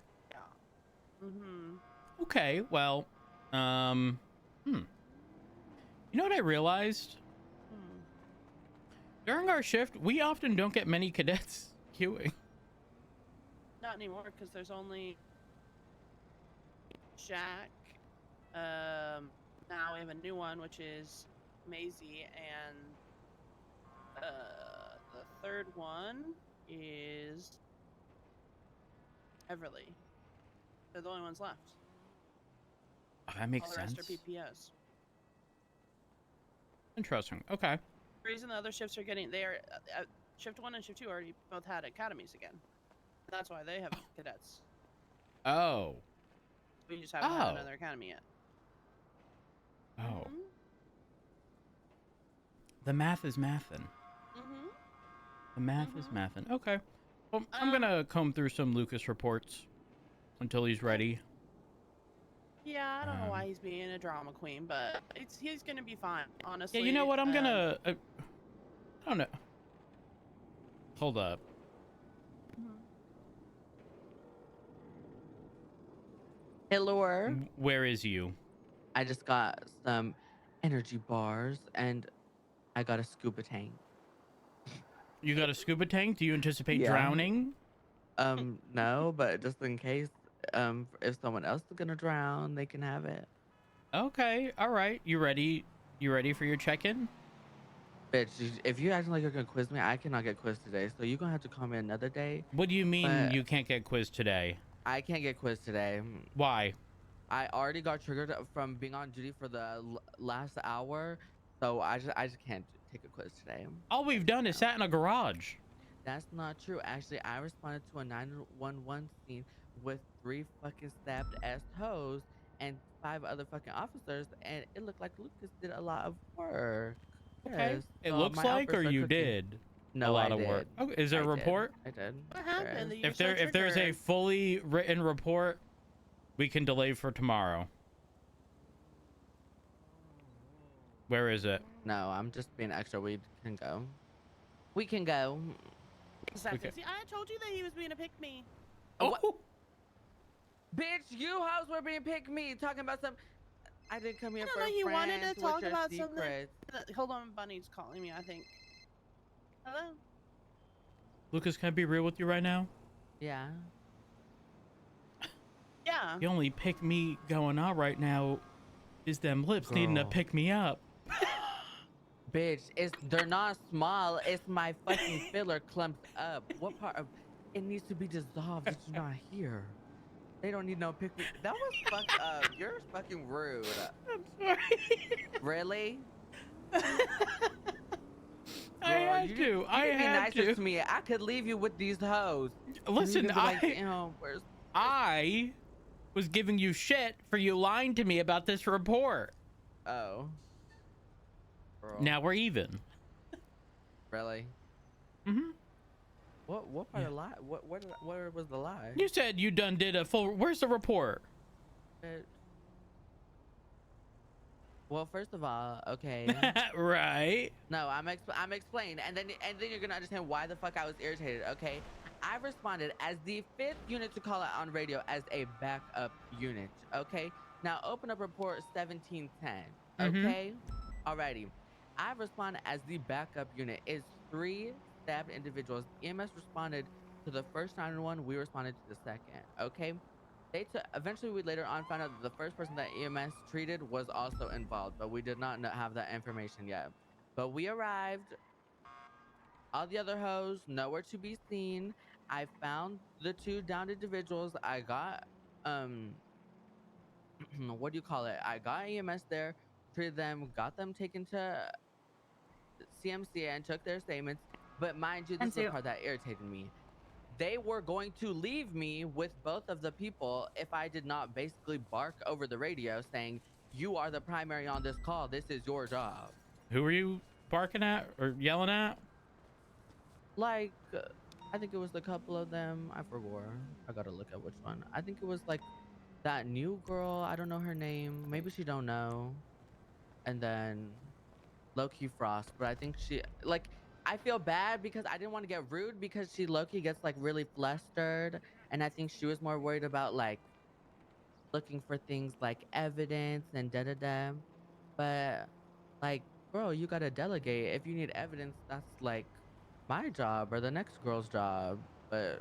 Speaker 8: Mm-hmm.
Speaker 4: Okay, well, You know what I realized? During our shift, we often don't get many cadets queuing.
Speaker 8: Not anymore, because there's only Jack,
Speaker 10: Now we have a new one, which is Maisie, and the third one is Everly. They're the only ones left.
Speaker 4: Oh, that makes
Speaker 10: All the rest
Speaker 4: sense.
Speaker 10: are PPOs.
Speaker 4: Interesting. Okay.
Speaker 10: The reason the other shifts are getting shift 1 and shift 2 already both had academies again. That's why they have cadets.
Speaker 4: Oh.
Speaker 10: We just haven't had
Speaker 4: Oh.
Speaker 10: another academy yet.
Speaker 4: Oh.
Speaker 10: Mhm.
Speaker 4: The math is mathin'.
Speaker 10: Mhm.
Speaker 4: The math is mathin'. Okay. Well, I'm gonna comb through some Lucas reports until he's ready.
Speaker 10: Yeah, I don't know why he's being a drama queen, but he's gonna be fine, honestly.
Speaker 4: Yeah, you know what? I'm gonna. I don't know. Hold up.
Speaker 6: Hey, Laura.
Speaker 4: Where is you?
Speaker 6: I just got some energy bars and I got a scuba tank.
Speaker 4: You got a scuba tank? Do you anticipate
Speaker 6: Yeah.
Speaker 4: drowning?
Speaker 6: No, but just in case, if someone else is gonna drown, they can have it.
Speaker 4: Okay. All right. You ready? You ready for your check-in?
Speaker 6: Bitch, if you acting like you're gonna quiz me, I cannot get quizzed today. So you're gonna have to call me another day.
Speaker 4: What do you mean
Speaker 6: But
Speaker 4: you can't get quizzed today?
Speaker 6: I can't get quizzed today.
Speaker 4: Why?
Speaker 6: I already got triggered from being on duty for the last hour, so I just can't take a quiz today.
Speaker 4: All we've done is sat in a garage.
Speaker 6: That's not true. Actually, I responded to a 911 scene with 3 fucking stabbed ass hoes and 5 other fucking officers, and it looked like Lucas did a lot of work.
Speaker 4: Okay.
Speaker 6: Yes,
Speaker 4: It
Speaker 6: so
Speaker 4: looks
Speaker 6: my
Speaker 4: like, or
Speaker 6: outbursts are
Speaker 4: you
Speaker 6: cooking.
Speaker 4: did
Speaker 6: No,
Speaker 4: a lot
Speaker 6: I
Speaker 4: of work.
Speaker 6: did.
Speaker 4: Okay. Is there a report?
Speaker 6: I did.
Speaker 10: What happened?
Speaker 6: There is.
Speaker 10: You're so
Speaker 4: If there's a
Speaker 10: triggered.
Speaker 4: fully written report, we can delay for tomorrow. Where is it?
Speaker 6: No, I'm just being extra. We can go. We can go.
Speaker 10: Exactly.
Speaker 4: Okay.
Speaker 10: See, I told you that he was being a pick me.
Speaker 4: Oh.
Speaker 6: Bitch, you hoes were being pick me, talking about some. I didn't come here
Speaker 10: I
Speaker 6: for
Speaker 10: don't know. He wanted
Speaker 6: friends
Speaker 10: to
Speaker 6: with
Speaker 10: talk
Speaker 6: your
Speaker 10: about something.
Speaker 6: secrets.
Speaker 10: Hold on, Bunny's calling me. I think. Hello.
Speaker 4: Lucas, can I be real with you right now?
Speaker 6: Yeah.
Speaker 10: Yeah.
Speaker 4: The only pick me going on right now is them lips needing to
Speaker 6: Girl.
Speaker 4: pick me up.
Speaker 6: Bitch, they're not small. It's my fucking filler clumped up. What part of it needs to be dissolved? Did you not hear? They don't need no pick me. That was fucked up. You're fucking rude.
Speaker 4: I'm sorry.
Speaker 6: Really?
Speaker 4: I had to.
Speaker 6: You
Speaker 4: I
Speaker 6: could be
Speaker 4: had
Speaker 6: nicer
Speaker 4: to.
Speaker 6: to me. I could leave you with these hoes.
Speaker 4: Listen,
Speaker 6: You could be like, "Damn, where's
Speaker 4: I was giving you shit for you lying to me about this report.
Speaker 6: Oh. Girl.
Speaker 4: Now we're even.
Speaker 6: Really?
Speaker 4: Mm-hmm.
Speaker 6: What part of lie? Where was the lie?
Speaker 4: You said you done did a full. Where's the report?
Speaker 6: Well, first of all, okay.
Speaker 4: Right.
Speaker 6: No, I'm explaining, and then you're gonna understand why the fuck I was irritated. Okay, I responded as the 5th unit to call out on radio as a backup unit. Okay, now open up report 1710. Okay, alrighty. I responded as the backup unit. Is 3 stabbed individuals. EMS responded to the first 911. We responded to the second. Okay. Eventually, we later on found out that the first person that EMS treated was also involved, but we did not have that information yet. But we arrived. All the other hoes, nowhere to be seen. I found the 2 downed individuals. I got, what do you call it? I got EMS there, treated them, got them taken to CMC and took their statements. But mind you, this is the part that irritated me. They were going to leave me with both of the people if I did not basically bark over the radio saying, "You are the primary on this call. This is your job."
Speaker 4: Who were you barking at or yelling at?
Speaker 6: Like, I think it was a couple of them. I forgot. I gotta look at which one. I think it was like that new girl. I don't know her name. Maybe she don't know. And then low-key Frost. But I think she like. I feel bad because I didn't want to get rude because she low-key gets like really flustered, and I think she was more worried about like looking for things like evidence and da-da-da. But like, bro, you gotta delegate. If you need evidence, that's like my job or the next girl's job. But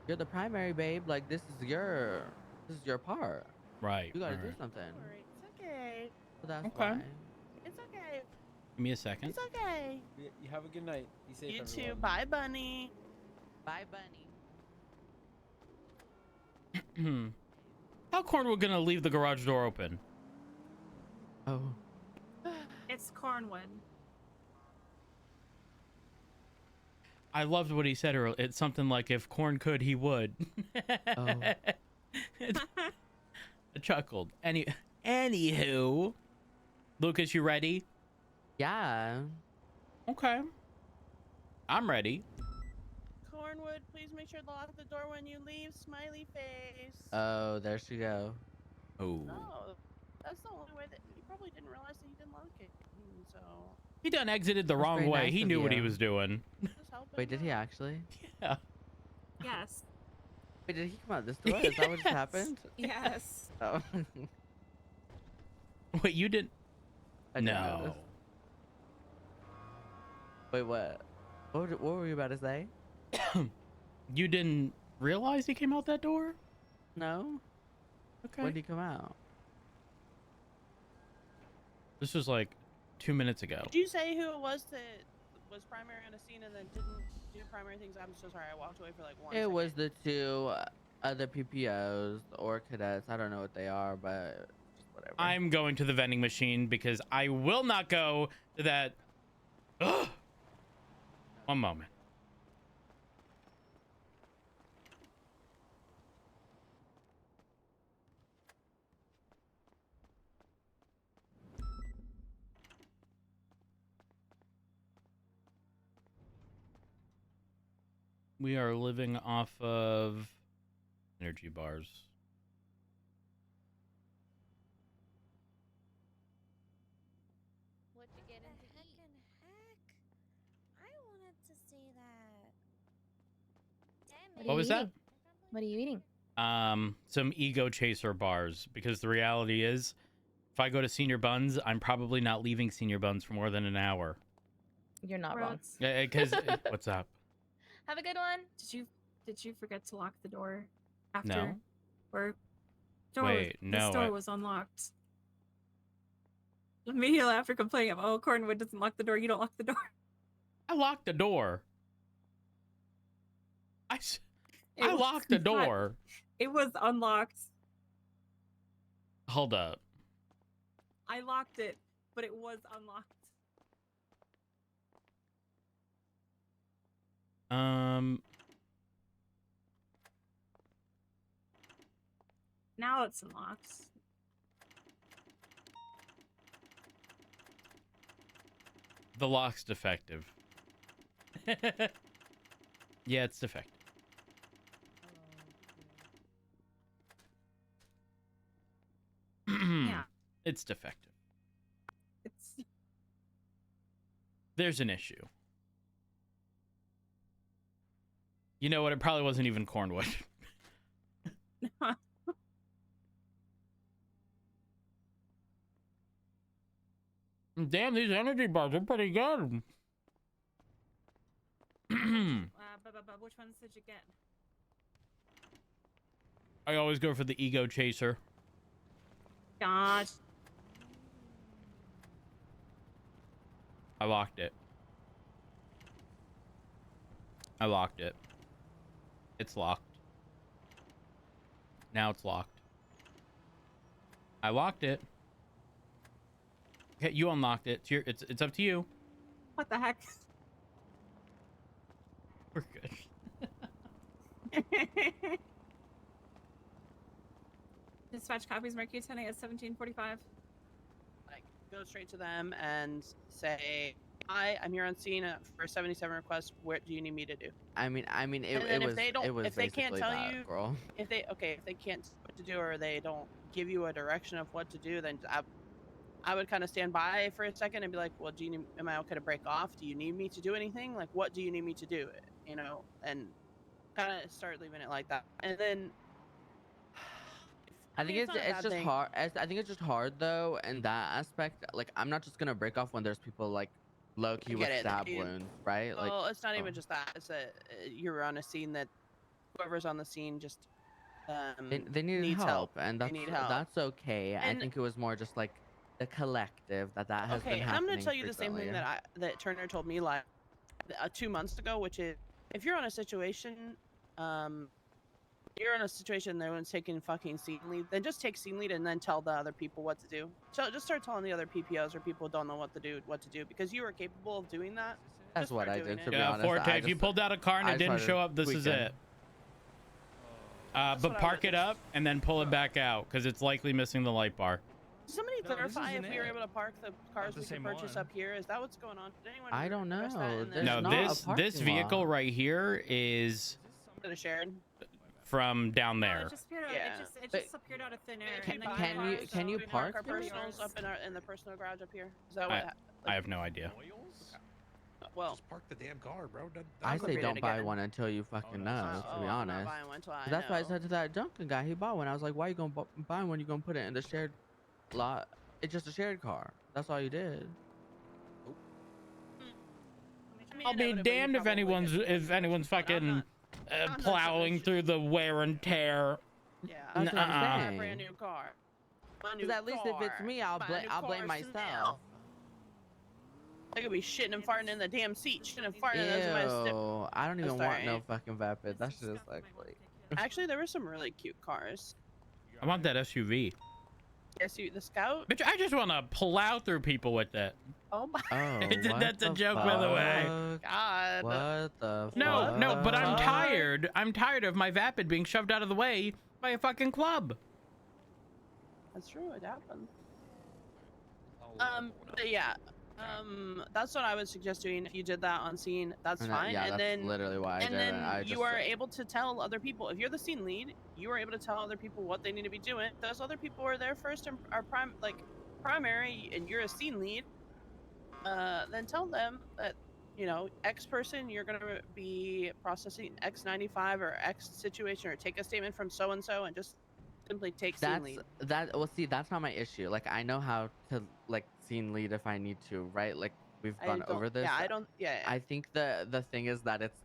Speaker 6: you're the primary, babe. Like this is your part.
Speaker 4: Right.
Speaker 6: You gotta
Speaker 4: right.
Speaker 6: do something.
Speaker 10: Alright, it's okay.
Speaker 6: So that's
Speaker 4: Okay.
Speaker 6: why.
Speaker 10: It's okay.
Speaker 4: Give me a second.
Speaker 10: It's okay.
Speaker 11: You have a good night. Be safe,
Speaker 10: You
Speaker 11: everyone.
Speaker 10: too. Bye, Bunny.
Speaker 6: Bye, Bunny.
Speaker 4: How Cornwood gonna leave the garage door open?
Speaker 6: Oh.
Speaker 8: It's Cornwood.
Speaker 4: I loved what he said earlier. It's something like, if Corn could, he would.
Speaker 6: Oh.
Speaker 4: I chuckled. Anywho, Lucas, you ready?
Speaker 6: Yeah.
Speaker 4: Okay. I'm ready.
Speaker 10: Cornwood, please make sure to lock the door when you leave. Smiley face.
Speaker 6: Oh, there she go.
Speaker 4: Oh.
Speaker 10: No, that's the only way that you probably didn't realize that you didn't lock it. So
Speaker 4: He done exited the
Speaker 6: That's
Speaker 4: wrong
Speaker 6: very
Speaker 4: way.
Speaker 6: nice
Speaker 4: He
Speaker 6: of
Speaker 4: knew what he
Speaker 6: you.
Speaker 4: was doing.
Speaker 10: just help
Speaker 6: Wait,
Speaker 10: him
Speaker 6: did he
Speaker 10: out.
Speaker 6: actually?
Speaker 4: Yeah.
Speaker 8: Yes.
Speaker 6: Wait, did he come out this door? Is that what just
Speaker 4: Yes.
Speaker 6: happened?
Speaker 8: Yes.
Speaker 6: Oh.
Speaker 4: Wait, you didn't?
Speaker 6: I didn't
Speaker 4: No.
Speaker 6: notice. Wait, what? What were you about to say?
Speaker 4: You didn't realize he came out that door?
Speaker 6: No?
Speaker 4: Okay.
Speaker 6: When did he come out?
Speaker 4: This was like 2 minutes ago.
Speaker 10: Did you say who it was that was primary on the scene and then didn't do primary things? I'm so sorry. I walked away for like 1
Speaker 6: It
Speaker 10: second.
Speaker 6: was the two other PPOs or cadets. I don't know what they are, but just whatever.
Speaker 4: I'm going to the vending machine because I will not go to that. Ugh. One moment. We are living off of energy bars.
Speaker 2: What you get into eat?
Speaker 12: I wanted to see that.
Speaker 2: Damn,
Speaker 4: What was that?
Speaker 2: What are you eating?
Speaker 4: Some ego chaser bars, because the reality is, if I go to Senior Buns, I'm probably not leaving Senior Buns for more than an hour.
Speaker 2: You're not wrong.
Speaker 4: Because what's up?
Speaker 2: Have a good one.
Speaker 8: Did you forget to lock the door after?
Speaker 4: No.
Speaker 8: Or door
Speaker 4: Wait, no,
Speaker 8: This door
Speaker 4: I-
Speaker 8: was unlocked. Immediately after complaining of, oh, Cornwood doesn't lock the door, you don't lock the door.
Speaker 4: I locked the door. I
Speaker 8: It was
Speaker 4: locked the
Speaker 8: not-
Speaker 4: door.
Speaker 8: It was unlocked.
Speaker 4: Hold up.
Speaker 8: I locked it, but it was unlocked. Now it's unlocked.
Speaker 4: The lock's defective. Yeah, it's defective.
Speaker 8: Yeah.
Speaker 4: It's defective.
Speaker 8: It's
Speaker 4: There's an issue. You know what? It probably wasn't even Cornwood. Damn, these energy bars are pretty good.
Speaker 8: which ones did you get?
Speaker 4: I always go for the ego chaser.
Speaker 8: Gosh.
Speaker 4: I locked it. I locked it. It's locked. Now it's locked. I locked it. Okay, you unlocked it. It's up to you.
Speaker 8: What the heck?
Speaker 4: We're good.
Speaker 8: Dispatch copies Mercury 10 at 1745.
Speaker 10: Like, go straight to them and say, "Hi, I'm here on scene for a 77 request. What do you need me to do?"
Speaker 6: I mean,
Speaker 10: And
Speaker 6: it
Speaker 10: then if
Speaker 6: was
Speaker 10: they don't-
Speaker 6: it was
Speaker 10: if they can't
Speaker 6: basically
Speaker 10: tell
Speaker 6: that,
Speaker 10: you-
Speaker 6: girl.
Speaker 10: If they can't tell what to do or they don't give you a direction of what to do, then I would kind of stand by for a second and be like, "Well, am I okay to break off? Do you need me to do anything? Like, what do you need me to do?" You know, and kind of start leaving it like that, and then.
Speaker 6: I think
Speaker 10: mean,
Speaker 6: it's
Speaker 10: not a bad
Speaker 6: just
Speaker 10: thing.
Speaker 6: hard. I think it's just hard though, in that aspect. Like, I'm not just gonna break off when there's people like low key
Speaker 10: I
Speaker 6: with
Speaker 10: get it,
Speaker 6: stab
Speaker 10: you-
Speaker 6: wounds, right? Like,
Speaker 10: Well, it's not
Speaker 6: oh.
Speaker 10: even just that. It's that you're on a scene that whoever's on the scene just
Speaker 6: they needed
Speaker 10: needs
Speaker 6: help, and
Speaker 10: They
Speaker 6: that's
Speaker 10: need help.
Speaker 6: that's okay. I
Speaker 10: And-
Speaker 6: think it was more just like the collective that has been
Speaker 10: Okay,
Speaker 6: happening.
Speaker 10: I'm gonna tell you the same thing
Speaker 6: frequently.
Speaker 10: that Turner told me like 2 months ago, which is if you're on a situation, you're in a situation that everyone's taking fucking scene lead, then just take scene lead and then tell the other people what to do. So just start telling the other PPOs or people who don't know what to do because you are capable of doing that.
Speaker 6: That's
Speaker 10: Just
Speaker 6: what
Speaker 10: start
Speaker 6: I
Speaker 10: doing
Speaker 6: did.
Speaker 10: it.
Speaker 6: To be
Speaker 4: Yeah,
Speaker 6: honest,
Speaker 4: Forte, if you pulled out a car and
Speaker 6: I
Speaker 4: it didn't
Speaker 6: started
Speaker 4: show up, this is
Speaker 6: tweaking.
Speaker 4: it.
Speaker 10: That's
Speaker 4: But
Speaker 10: what I
Speaker 4: park
Speaker 10: would-
Speaker 4: it up and then pull it back out because it's likely missing the light bar.
Speaker 10: Somebody
Speaker 11: No, this
Speaker 10: clarify if
Speaker 11: isn't
Speaker 10: we were
Speaker 11: it.
Speaker 10: able to park the cars
Speaker 11: the
Speaker 10: we could
Speaker 11: same
Speaker 10: purchase
Speaker 11: one.
Speaker 10: up here. Is that what's going on? Did anyone
Speaker 6: I don't
Speaker 10: address that
Speaker 6: know.
Speaker 10: in the-
Speaker 6: There's
Speaker 4: No,
Speaker 6: not a
Speaker 4: this
Speaker 6: parking
Speaker 4: vehicle
Speaker 6: lot.
Speaker 4: right here is
Speaker 10: That is shared.
Speaker 4: from down
Speaker 8: No,
Speaker 4: there.
Speaker 8: it just appeared out,
Speaker 10: Yeah.
Speaker 8: it
Speaker 6: But
Speaker 8: just appeared out of thin air.
Speaker 10: Can-
Speaker 8: and then
Speaker 10: can
Speaker 8: cars,
Speaker 10: you-
Speaker 6: can you
Speaker 8: so-
Speaker 6: park
Speaker 10: Our
Speaker 6: there?
Speaker 10: personals up in the personal garage up here. Is that what?
Speaker 4: I have no idea.
Speaker 10: Well,
Speaker 13: Just park the damn car, bro.
Speaker 6: I say
Speaker 10: Aggravated
Speaker 6: don't buy
Speaker 10: again.
Speaker 6: one until you fucking know. To be
Speaker 10: I'm not
Speaker 6: honest,
Speaker 10: buying one till I
Speaker 6: that's why I
Speaker 10: know.
Speaker 6: said to that Duncan guy, he bought one. I was like, why you gonna buy one? You gonna put it in the shared lot? It's just a shared car. That's all you did.
Speaker 10: I mean,
Speaker 4: I'll be
Speaker 10: inevitably, you
Speaker 4: damned if
Speaker 10: probably
Speaker 4: anyone's
Speaker 10: but I'm
Speaker 4: fucking
Speaker 10: not- I'm not
Speaker 4: plowing
Speaker 10: so
Speaker 4: through the wear and tear.
Speaker 10: Yeah,
Speaker 6: That's what I'm
Speaker 10: buy a
Speaker 6: saying.
Speaker 10: brand new car.
Speaker 6: Because at least if it's me, I'll blame myself.
Speaker 10: I could be shitting and farting in the damn seat, shitting and farting in my
Speaker 6: Ew, I don't even want no
Speaker 10: sorry.
Speaker 6: fucking vapid. That's just like.
Speaker 10: Actually, there were some really cute cars.
Speaker 4: I want that SUV.
Speaker 10: Yes, the Scout.
Speaker 4: Bitch, I just want to plow through people with it.
Speaker 10: Oh my
Speaker 6: Oh, what
Speaker 4: That's a
Speaker 6: the
Speaker 4: joke, by the way.
Speaker 6: fuck?
Speaker 10: God.
Speaker 6: What the
Speaker 4: No, no, but I'm
Speaker 6: fuck?
Speaker 4: tired. I'm tired of my vapid being shoved out of the way by a fucking club.
Speaker 10: That's true. It happened. But yeah. That's what I would suggest doing. If you did that on scene, that's
Speaker 6: And
Speaker 10: fine.
Speaker 6: yeah,
Speaker 10: and
Speaker 6: that's
Speaker 10: then
Speaker 6: literally why I
Speaker 10: and
Speaker 6: did
Speaker 10: then
Speaker 6: it. I
Speaker 10: you
Speaker 6: just,
Speaker 10: are able to tell other people. If you're the scene lead, you are able to tell other people what they need to be doing. Those other people are there first and are primary, and you're a scene lead. Then tell them that X person, you're gonna be processing X95 or X situation, or take a statement from so and so, and just simply take scene lead.
Speaker 6: Well, see, that's not my issue. Like, I know how to scene lead if I need to, right? Like, we've gone over this.
Speaker 10: Yeah, I don't. Yeah.
Speaker 6: I think the thing is that it's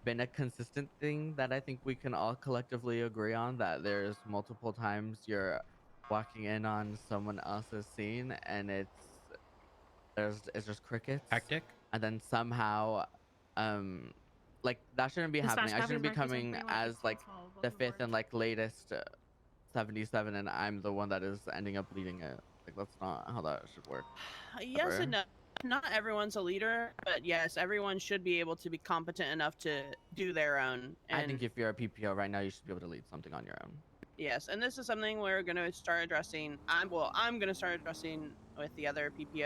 Speaker 6: been a consistent thing that I think we can all collectively agree on, that there's multiple times you're walking in on someone else's scene and it's just crickets.
Speaker 4: Hectic.
Speaker 6: And then somehow that shouldn't be happening. I shouldn't be coming as the fifth and latest 77 and I'm the one that is ending up leading it. Like, that's not how that should work.
Speaker 10: Yes
Speaker 6: ever.
Speaker 10: and no. Not everyone's a leader, but yes, everyone should be able to be competent enough to do their own. And
Speaker 6: I think if you're a PPO right now, you should be able to lead something on your own.
Speaker 10: yes, and this is something we're going to start addressing. I'm going to start addressing with the other the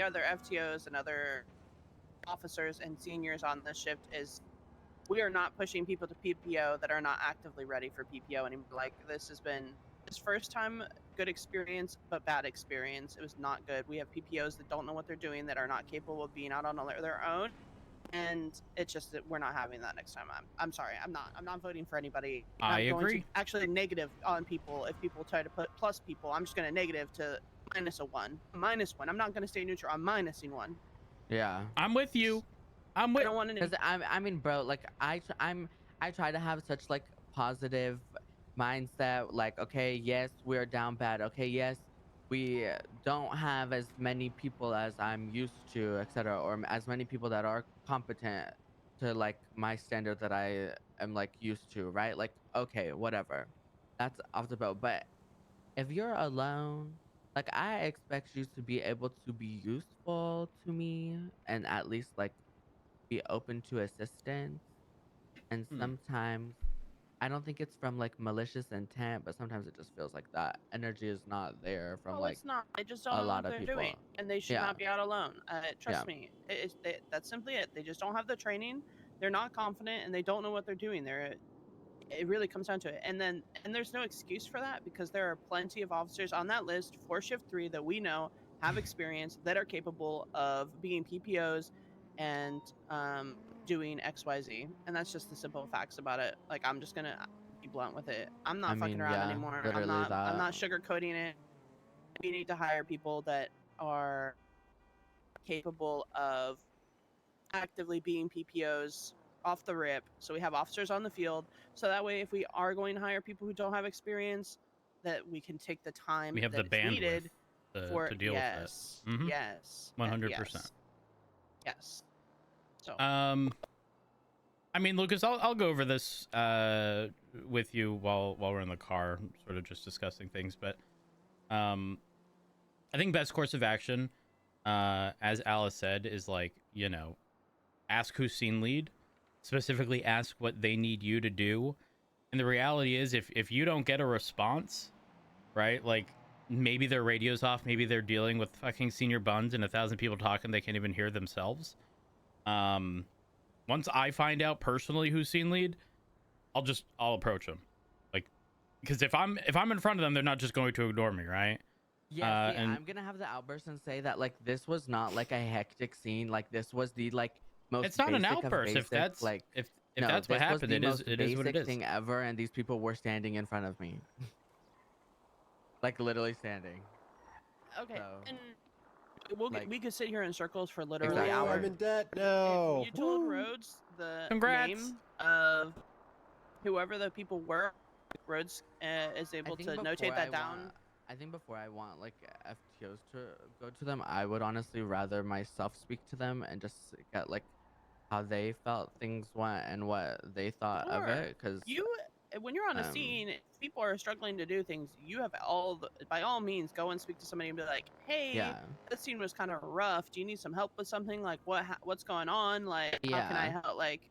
Speaker 10: other FTOs and other officers and seniors on this shift. Is we are not pushing people to PPO that are not actively ready for PPO anymore. Like, this has been this first time good experience, but bad experience. It was not good. We have PPOs that don't know what they're doing, that are not capable of being out on their own, and it's just that we're not having that next time. I'm sorry. I'm not voting for anybody.
Speaker 4: I
Speaker 10: I'm going
Speaker 4: agree.
Speaker 10: to actually negative on people. If people try to put plus people, I'm just going to negative to -1. -1. I'm not going to stay neutral. I'm minusing 1.
Speaker 6: Yeah.
Speaker 4: I'm with you.
Speaker 10: I don't want to.
Speaker 6: Because I mean, bro, I try to have such positive mindset. Like, okay, yes, we're down bad. Okay, yes, we don't have as many people as I'm used to, etc., or as many people that are competent to my standard that I am used to, right? Like, okay, whatever, that's off the boat. But if you're alone, I expect you to be able to be useful to me and at least be open to assistance. And sometimes I don't think it's from malicious intent, but sometimes it just feels like that energy is not there from
Speaker 10: it's not. They just don't
Speaker 6: a
Speaker 10: know
Speaker 6: lot
Speaker 10: what
Speaker 6: of
Speaker 10: they're
Speaker 6: people.
Speaker 10: doing, and they should
Speaker 6: Yeah.
Speaker 10: not be out alone. Trust
Speaker 6: Yeah.
Speaker 10: me, that's simply it. They just don't have the training. They're not confident, and they don't know what they're doing. It really comes down to it. And there's no excuse for that, because there are plenty of officers on that list for shift 3 that we know have experience, that are capable of being PPOs and doing XYZ. And that's just the simple facts about it. I'm just gonna be blunt with it. I'm not fucking around anymore. I'm not sugarcoating it. We need to hire people that are capable of actively being PPOs off the rip, so we have officers on the field, so that way if we are going to hire people who don't have experience, that we can take the time
Speaker 4: We have
Speaker 10: that
Speaker 4: the
Speaker 10: is needed
Speaker 4: to deal with it. Mhm.
Speaker 10: Yes.
Speaker 4: 100%.
Speaker 10: Yes. So.
Speaker 4: I mean, Lucas, I'll go over this with you while we're in the car, sort of just discussing things. But I think best course of action, as Alice said, is like, you know, ask who's scene lead, specifically ask what they need you to do. And the reality is, if you don't get a response, right, like maybe their radio's off, maybe they're dealing with fucking senior buns and 1,000 people talking, they can't even hear themselves. Once I find out personally who's scene lead, I'll approach them, like, because if I'm in front of them, they're not just going to ignore me, right?
Speaker 6: Yeah, see,
Speaker 4: and
Speaker 6: I'm gonna have the outburst and say that like this was not like a hectic scene. Like this was the like most.
Speaker 4: it's not an
Speaker 6: basic of
Speaker 4: outburst if
Speaker 6: basic,
Speaker 4: that's
Speaker 6: like
Speaker 4: if
Speaker 6: no,
Speaker 4: that's what
Speaker 6: this was
Speaker 4: happened.
Speaker 6: the
Speaker 4: It is
Speaker 6: most
Speaker 4: what it
Speaker 6: basic
Speaker 4: is.
Speaker 6: thing ever, and these people were standing in front of me, like literally standing.
Speaker 10: Okay.
Speaker 6: So,
Speaker 10: And
Speaker 6: like-
Speaker 10: we could sit here in circles for literally
Speaker 6: Exactly.
Speaker 1: Oh,
Speaker 10: hours.
Speaker 1: I'm in debt.
Speaker 10: If
Speaker 1: No.
Speaker 10: you told
Speaker 1: Woo.
Speaker 10: Rhodes the
Speaker 4: Congrats.
Speaker 10: name of whoever the people were, Rhodes is
Speaker 6: I
Speaker 10: able
Speaker 6: think
Speaker 10: to
Speaker 6: before
Speaker 10: notate that
Speaker 6: I
Speaker 10: down.
Speaker 6: want- I think before I want like FTOs to go to them, I would honestly rather myself speak to them and just get like how they felt things went and what they thought of
Speaker 10: Sure.
Speaker 6: it. Because
Speaker 10: When you're on a scene, if people are struggling to do things, you have by all means go and speak to somebody and be like, hey,
Speaker 6: yeah,
Speaker 10: this scene was kind of rough. Do you need some help with something? Like what's going on? Like how can I
Speaker 6: Yeah.
Speaker 10: help? Like,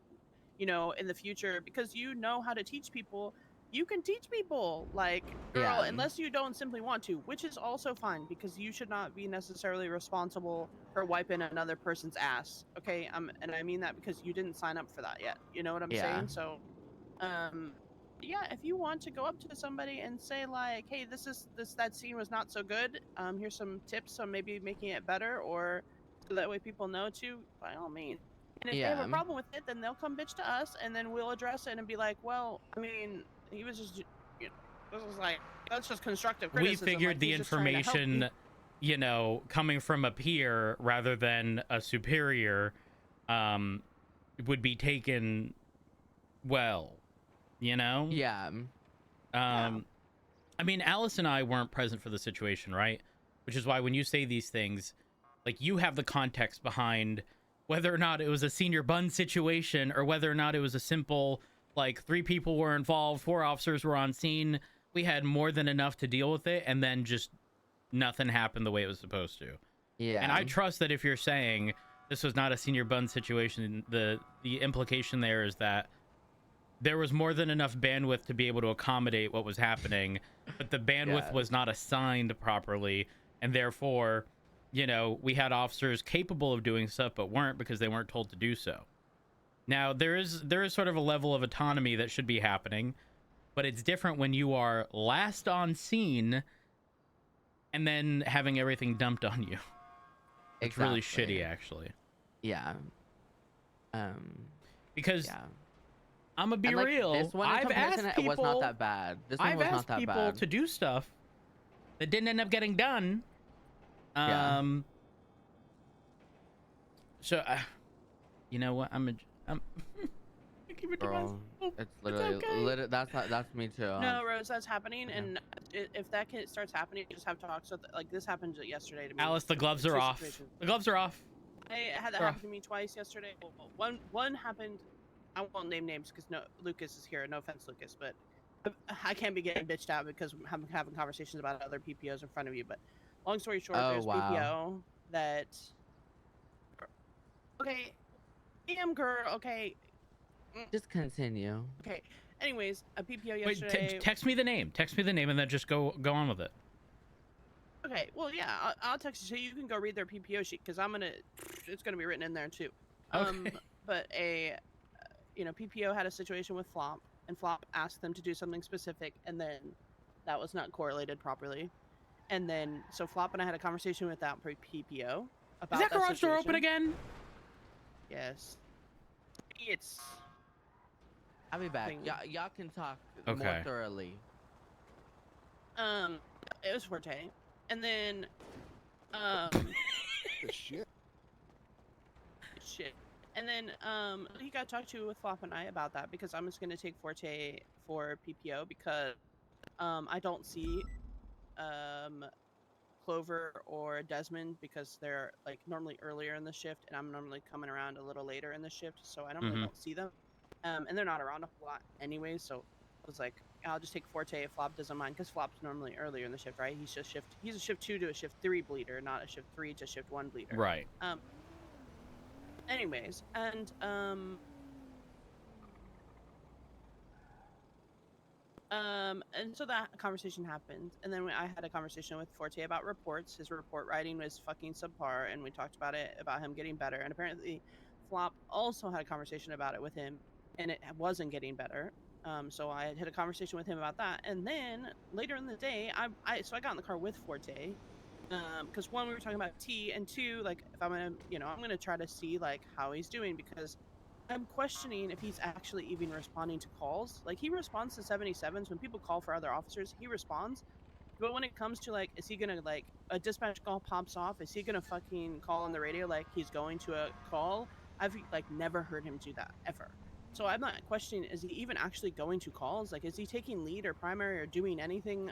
Speaker 10: you know, in the future, because you know how to teach people. You can teach people, like, girl,
Speaker 6: Yeah.
Speaker 10: unless you don't simply want to, which is also fine because you should not be necessarily responsible for wiping another person's ass. Okay, and I mean that because you didn't sign up for that yet. You know what I'm
Speaker 6: Yeah.
Speaker 10: saying? So, yeah, if you want to go up to somebody and say like, hey, that scene was not so good. Here's some tips on maybe making it better, or so that way people know too. By all means. And if they have a problem with it, then they'll come bitch to us, and then we'll address it and be like, well, I mean, he was just, you know, this was like, that's just constructive criticism.
Speaker 4: We figured
Speaker 10: like,
Speaker 4: the
Speaker 10: he's just trying to help
Speaker 4: information,
Speaker 10: me.
Speaker 4: you know, coming from a peer rather than a superior, would be taken well, you know?
Speaker 6: Yeah.
Speaker 4: I mean, Alice and I weren't present for the situation, right? Which is why when you say these things, like, you have the context behind whether or not it was a senior bun situation or whether or not it was a simple, like, 3 people were involved, 4 officers were on scene. We had more than enough to deal with it, and then just nothing happened the way it was supposed to.
Speaker 6: Yeah.
Speaker 4: And I trust that if you're saying this was not a senior bun situation, the implication there is that there was more than enough bandwidth to be able to accommodate what was happening, but the bandwidth was not assigned properly, and therefore, you know, we had officers capable of doing stuff but weren't because they weren't told to do so. Now, there is sort of a level of autonomy that should be happening, but it's different when you are last on scene and then having everything dumped on you. It's really shitty, actually.
Speaker 6: Yeah.
Speaker 4: Because
Speaker 6: yeah.
Speaker 4: I'm gonna be
Speaker 6: And, like,
Speaker 4: real.
Speaker 6: this one in
Speaker 4: I've
Speaker 6: comparison,
Speaker 4: asked
Speaker 6: it
Speaker 4: people.
Speaker 6: was not that bad. This one
Speaker 4: I've
Speaker 6: was
Speaker 4: asked
Speaker 6: not that
Speaker 4: people
Speaker 6: bad.
Speaker 4: to do stuff that didn't end up getting done.
Speaker 6: Yeah.
Speaker 4: So, you know what? I'm I keep it to myself.
Speaker 6: It's literally,
Speaker 10: okay.
Speaker 6: that's me too.
Speaker 10: No, Rose, that's happening, and if that starts happening, you just have talks. So like this happened yesterday to me.
Speaker 4: Alice, the gloves are off. The gloves are off.
Speaker 10: I had that
Speaker 4: They're
Speaker 10: happen to me twice yesterday. Well, one happened. I won't name names because Lucas is here. No offense, Lucas, but I can't be getting bitched out because I'm having conversations about other PPOs in front of you. But long story short, there's PPO that. Okay, damn girl. Okay.
Speaker 6: Just continue.
Speaker 10: Okay. Anyways, a PPO
Speaker 4: Wait,
Speaker 10: yesterday.
Speaker 4: text me the name. Text me the name, and then just go on with it.
Speaker 10: Okay. Well, yeah, I'll text you so you can go read their PPO sheet because it's gonna be written in there too.
Speaker 4: Okay.
Speaker 10: But PPO had a situation with Flop, and Flop asked them to do something specific, and then that was not correlated properly. And then so Flop and I had a conversation with that PPO about
Speaker 4: Is that garage door open
Speaker 10: situation.
Speaker 4: again?
Speaker 10: Yes. It's.
Speaker 6: I'll be back. Y'all can talk more thoroughly.
Speaker 10: It was Forte, and then
Speaker 7: Shit.
Speaker 10: and then he got talked to with Flop and I about that because I'm just gonna take Forte for PPO because I don't see Clover or Desmond because they're like normally earlier in the shift, and I'm normally coming around a little later in the shift, so I normally don't see them. And they're not around a whole lot anyway, so I was like, I'll just take Forte if Flop doesn't mind, because Flop's normally earlier in the shift, right? He's a shift 2 to a shift 3 bleeder, not a shift 3 to shift 1 bleeder.
Speaker 4: Right.
Speaker 10: Anyways, and so that conversation happened, and then I had a conversation with Forte about reports. His report writing was fucking subpar, and we talked about it, about him getting better. And apparently, Flop also had a conversation about it with him, and it wasn't getting better. So I had a conversation with him about that, and then later in the day, I got in the car with Forte, because one, we were talking about T, and two, like if I'm gonna try to see like how he's doing, because I'm questioning if he's actually even responding to calls. Like, he responds to 77s when people call for other officers. He responds, but when it comes to like, is he gonna like a dispatch call pops off? Is he gonna fucking call on the radio like he's going to a call? I've like never heard him do that ever. So I'm not questioning, is he even actually going to calls? Like, is he taking lead or primary or doing anything,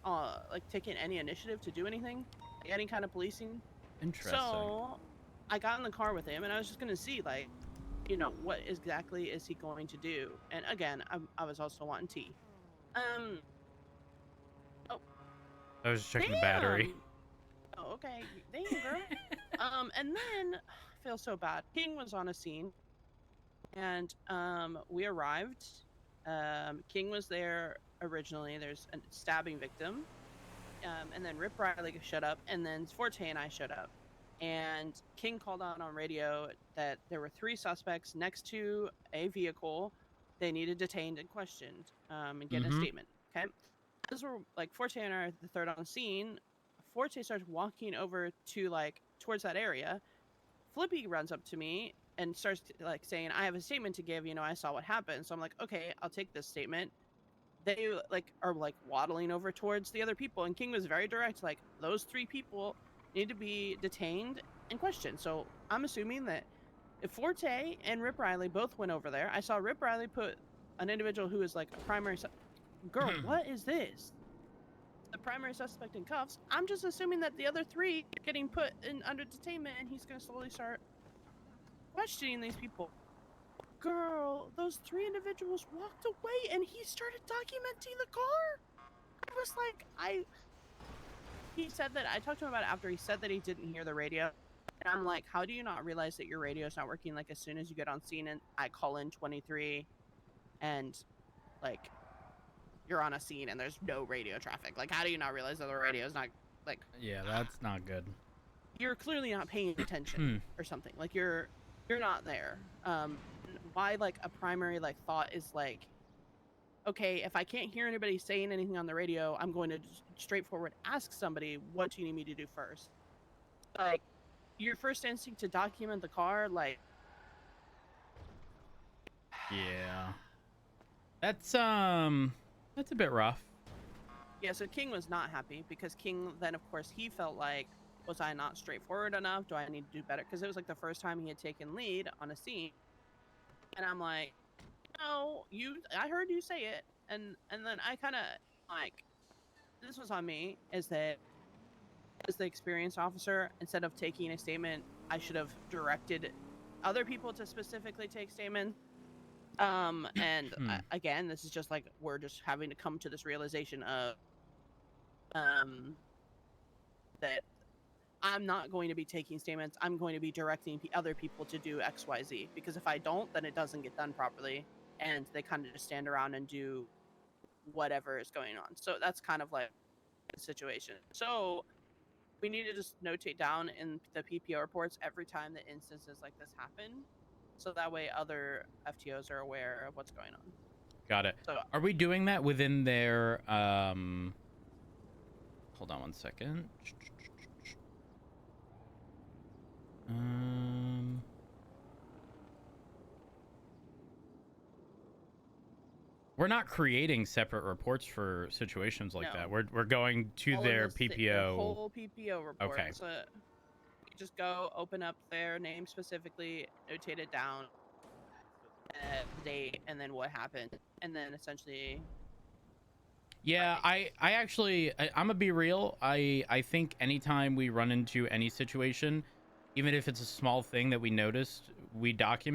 Speaker 10: like taking any initiative to do anything, like any kind of policing?
Speaker 4: Interesting.
Speaker 10: So I got in the car with him, and I was just gonna see like, what exactly is he going to do? And again, I was also wanting tea. Oh.
Speaker 4: I was checking the battery.
Speaker 10: Oh, okay. Damn, girl. And then I feel so bad. King was on a scene, and we arrived. King was there originally. There's a stabbing victim, and then Rip Riley showed up, and then Forte and I showed up. And King called out on radio that there were 3 suspects next to a vehicle. They needed detained and questioned, and get a statement. Okay, as we're like, Forte and I are the third on the scene. Forte starts walking over to like towards that area. Flippy runs up to me and starts like saying, "I have a statement to give. I saw what happened." So I'm like, "Okay, I'll take this statement." They like are like waddling over towards the other people, and King was very direct, like, those 3 people need to be detained and questioned. So I'm assuming that if Forte and Rip Riley both went over there, I saw Rip Riley put an individual who is like a primary girl, what is this? The primary suspect in cuffs. I'm just assuming that the other 3 are getting put in under detainment, and he's gonna slowly start questioning these people. Girl, those 3 individuals walked away, and he started documenting the car. I was like, he said that, I talked to him about it after, he said that he didn't hear the radio. And I'm like, how do you not realize that your radio is not working? Like, as soon as you get on scene and I call in 23 and like you're on a scene and there's no radio traffic. Like, how do you not realize that the radio is not like...
Speaker 4: Yeah, that's not good.
Speaker 10: You're clearly not paying attention or something. Like, you're not there. Why like a primary like thought is like, okay, if I can't hear anybody saying anything on the radio, I'm going to just straightforward ask somebody, what do you need me to do first? Like, your first instinct to document the car, like...
Speaker 4: Yeah. That's a bit rough.
Speaker 10: Yeah, so King was not happy, because King then, of course, he felt like, was I not straightforward enough? Do I need to do better? Because it was like the first time he had taken lead on a scene. And I'm like, no, I heard you say it. And then I kind of like, this was on me, is that as the experienced officer, instead of taking a statement, I should have directed other people to specifically take statements. Again, this is just like, we're just having to come to this realization of that I'm not going to be taking statements. I'm going to be directing other people to do XYZ, because if I don't, then it doesn't get done properly, and they kind of just stand around and do whatever is going on. So that's kind of like the situation. So we need to just notate down in the PPO reports every time that instances like this happen, so that way other FTOs are aware of what's going on.
Speaker 4: Got it.
Speaker 10: So,
Speaker 4: are we doing that within their hold on one second. We're not creating separate reports for situations like that. We're going to their PPO.
Speaker 10: Their whole PPO report.
Speaker 4: Okay.
Speaker 10: So you just go open up their name specifically, notate it down, date, and then what happened, and then essentially.
Speaker 4: Yeah, I actually, I'm gonna be real. I think anytime we run into any situation, even if it's a small thing that we noticed, we document.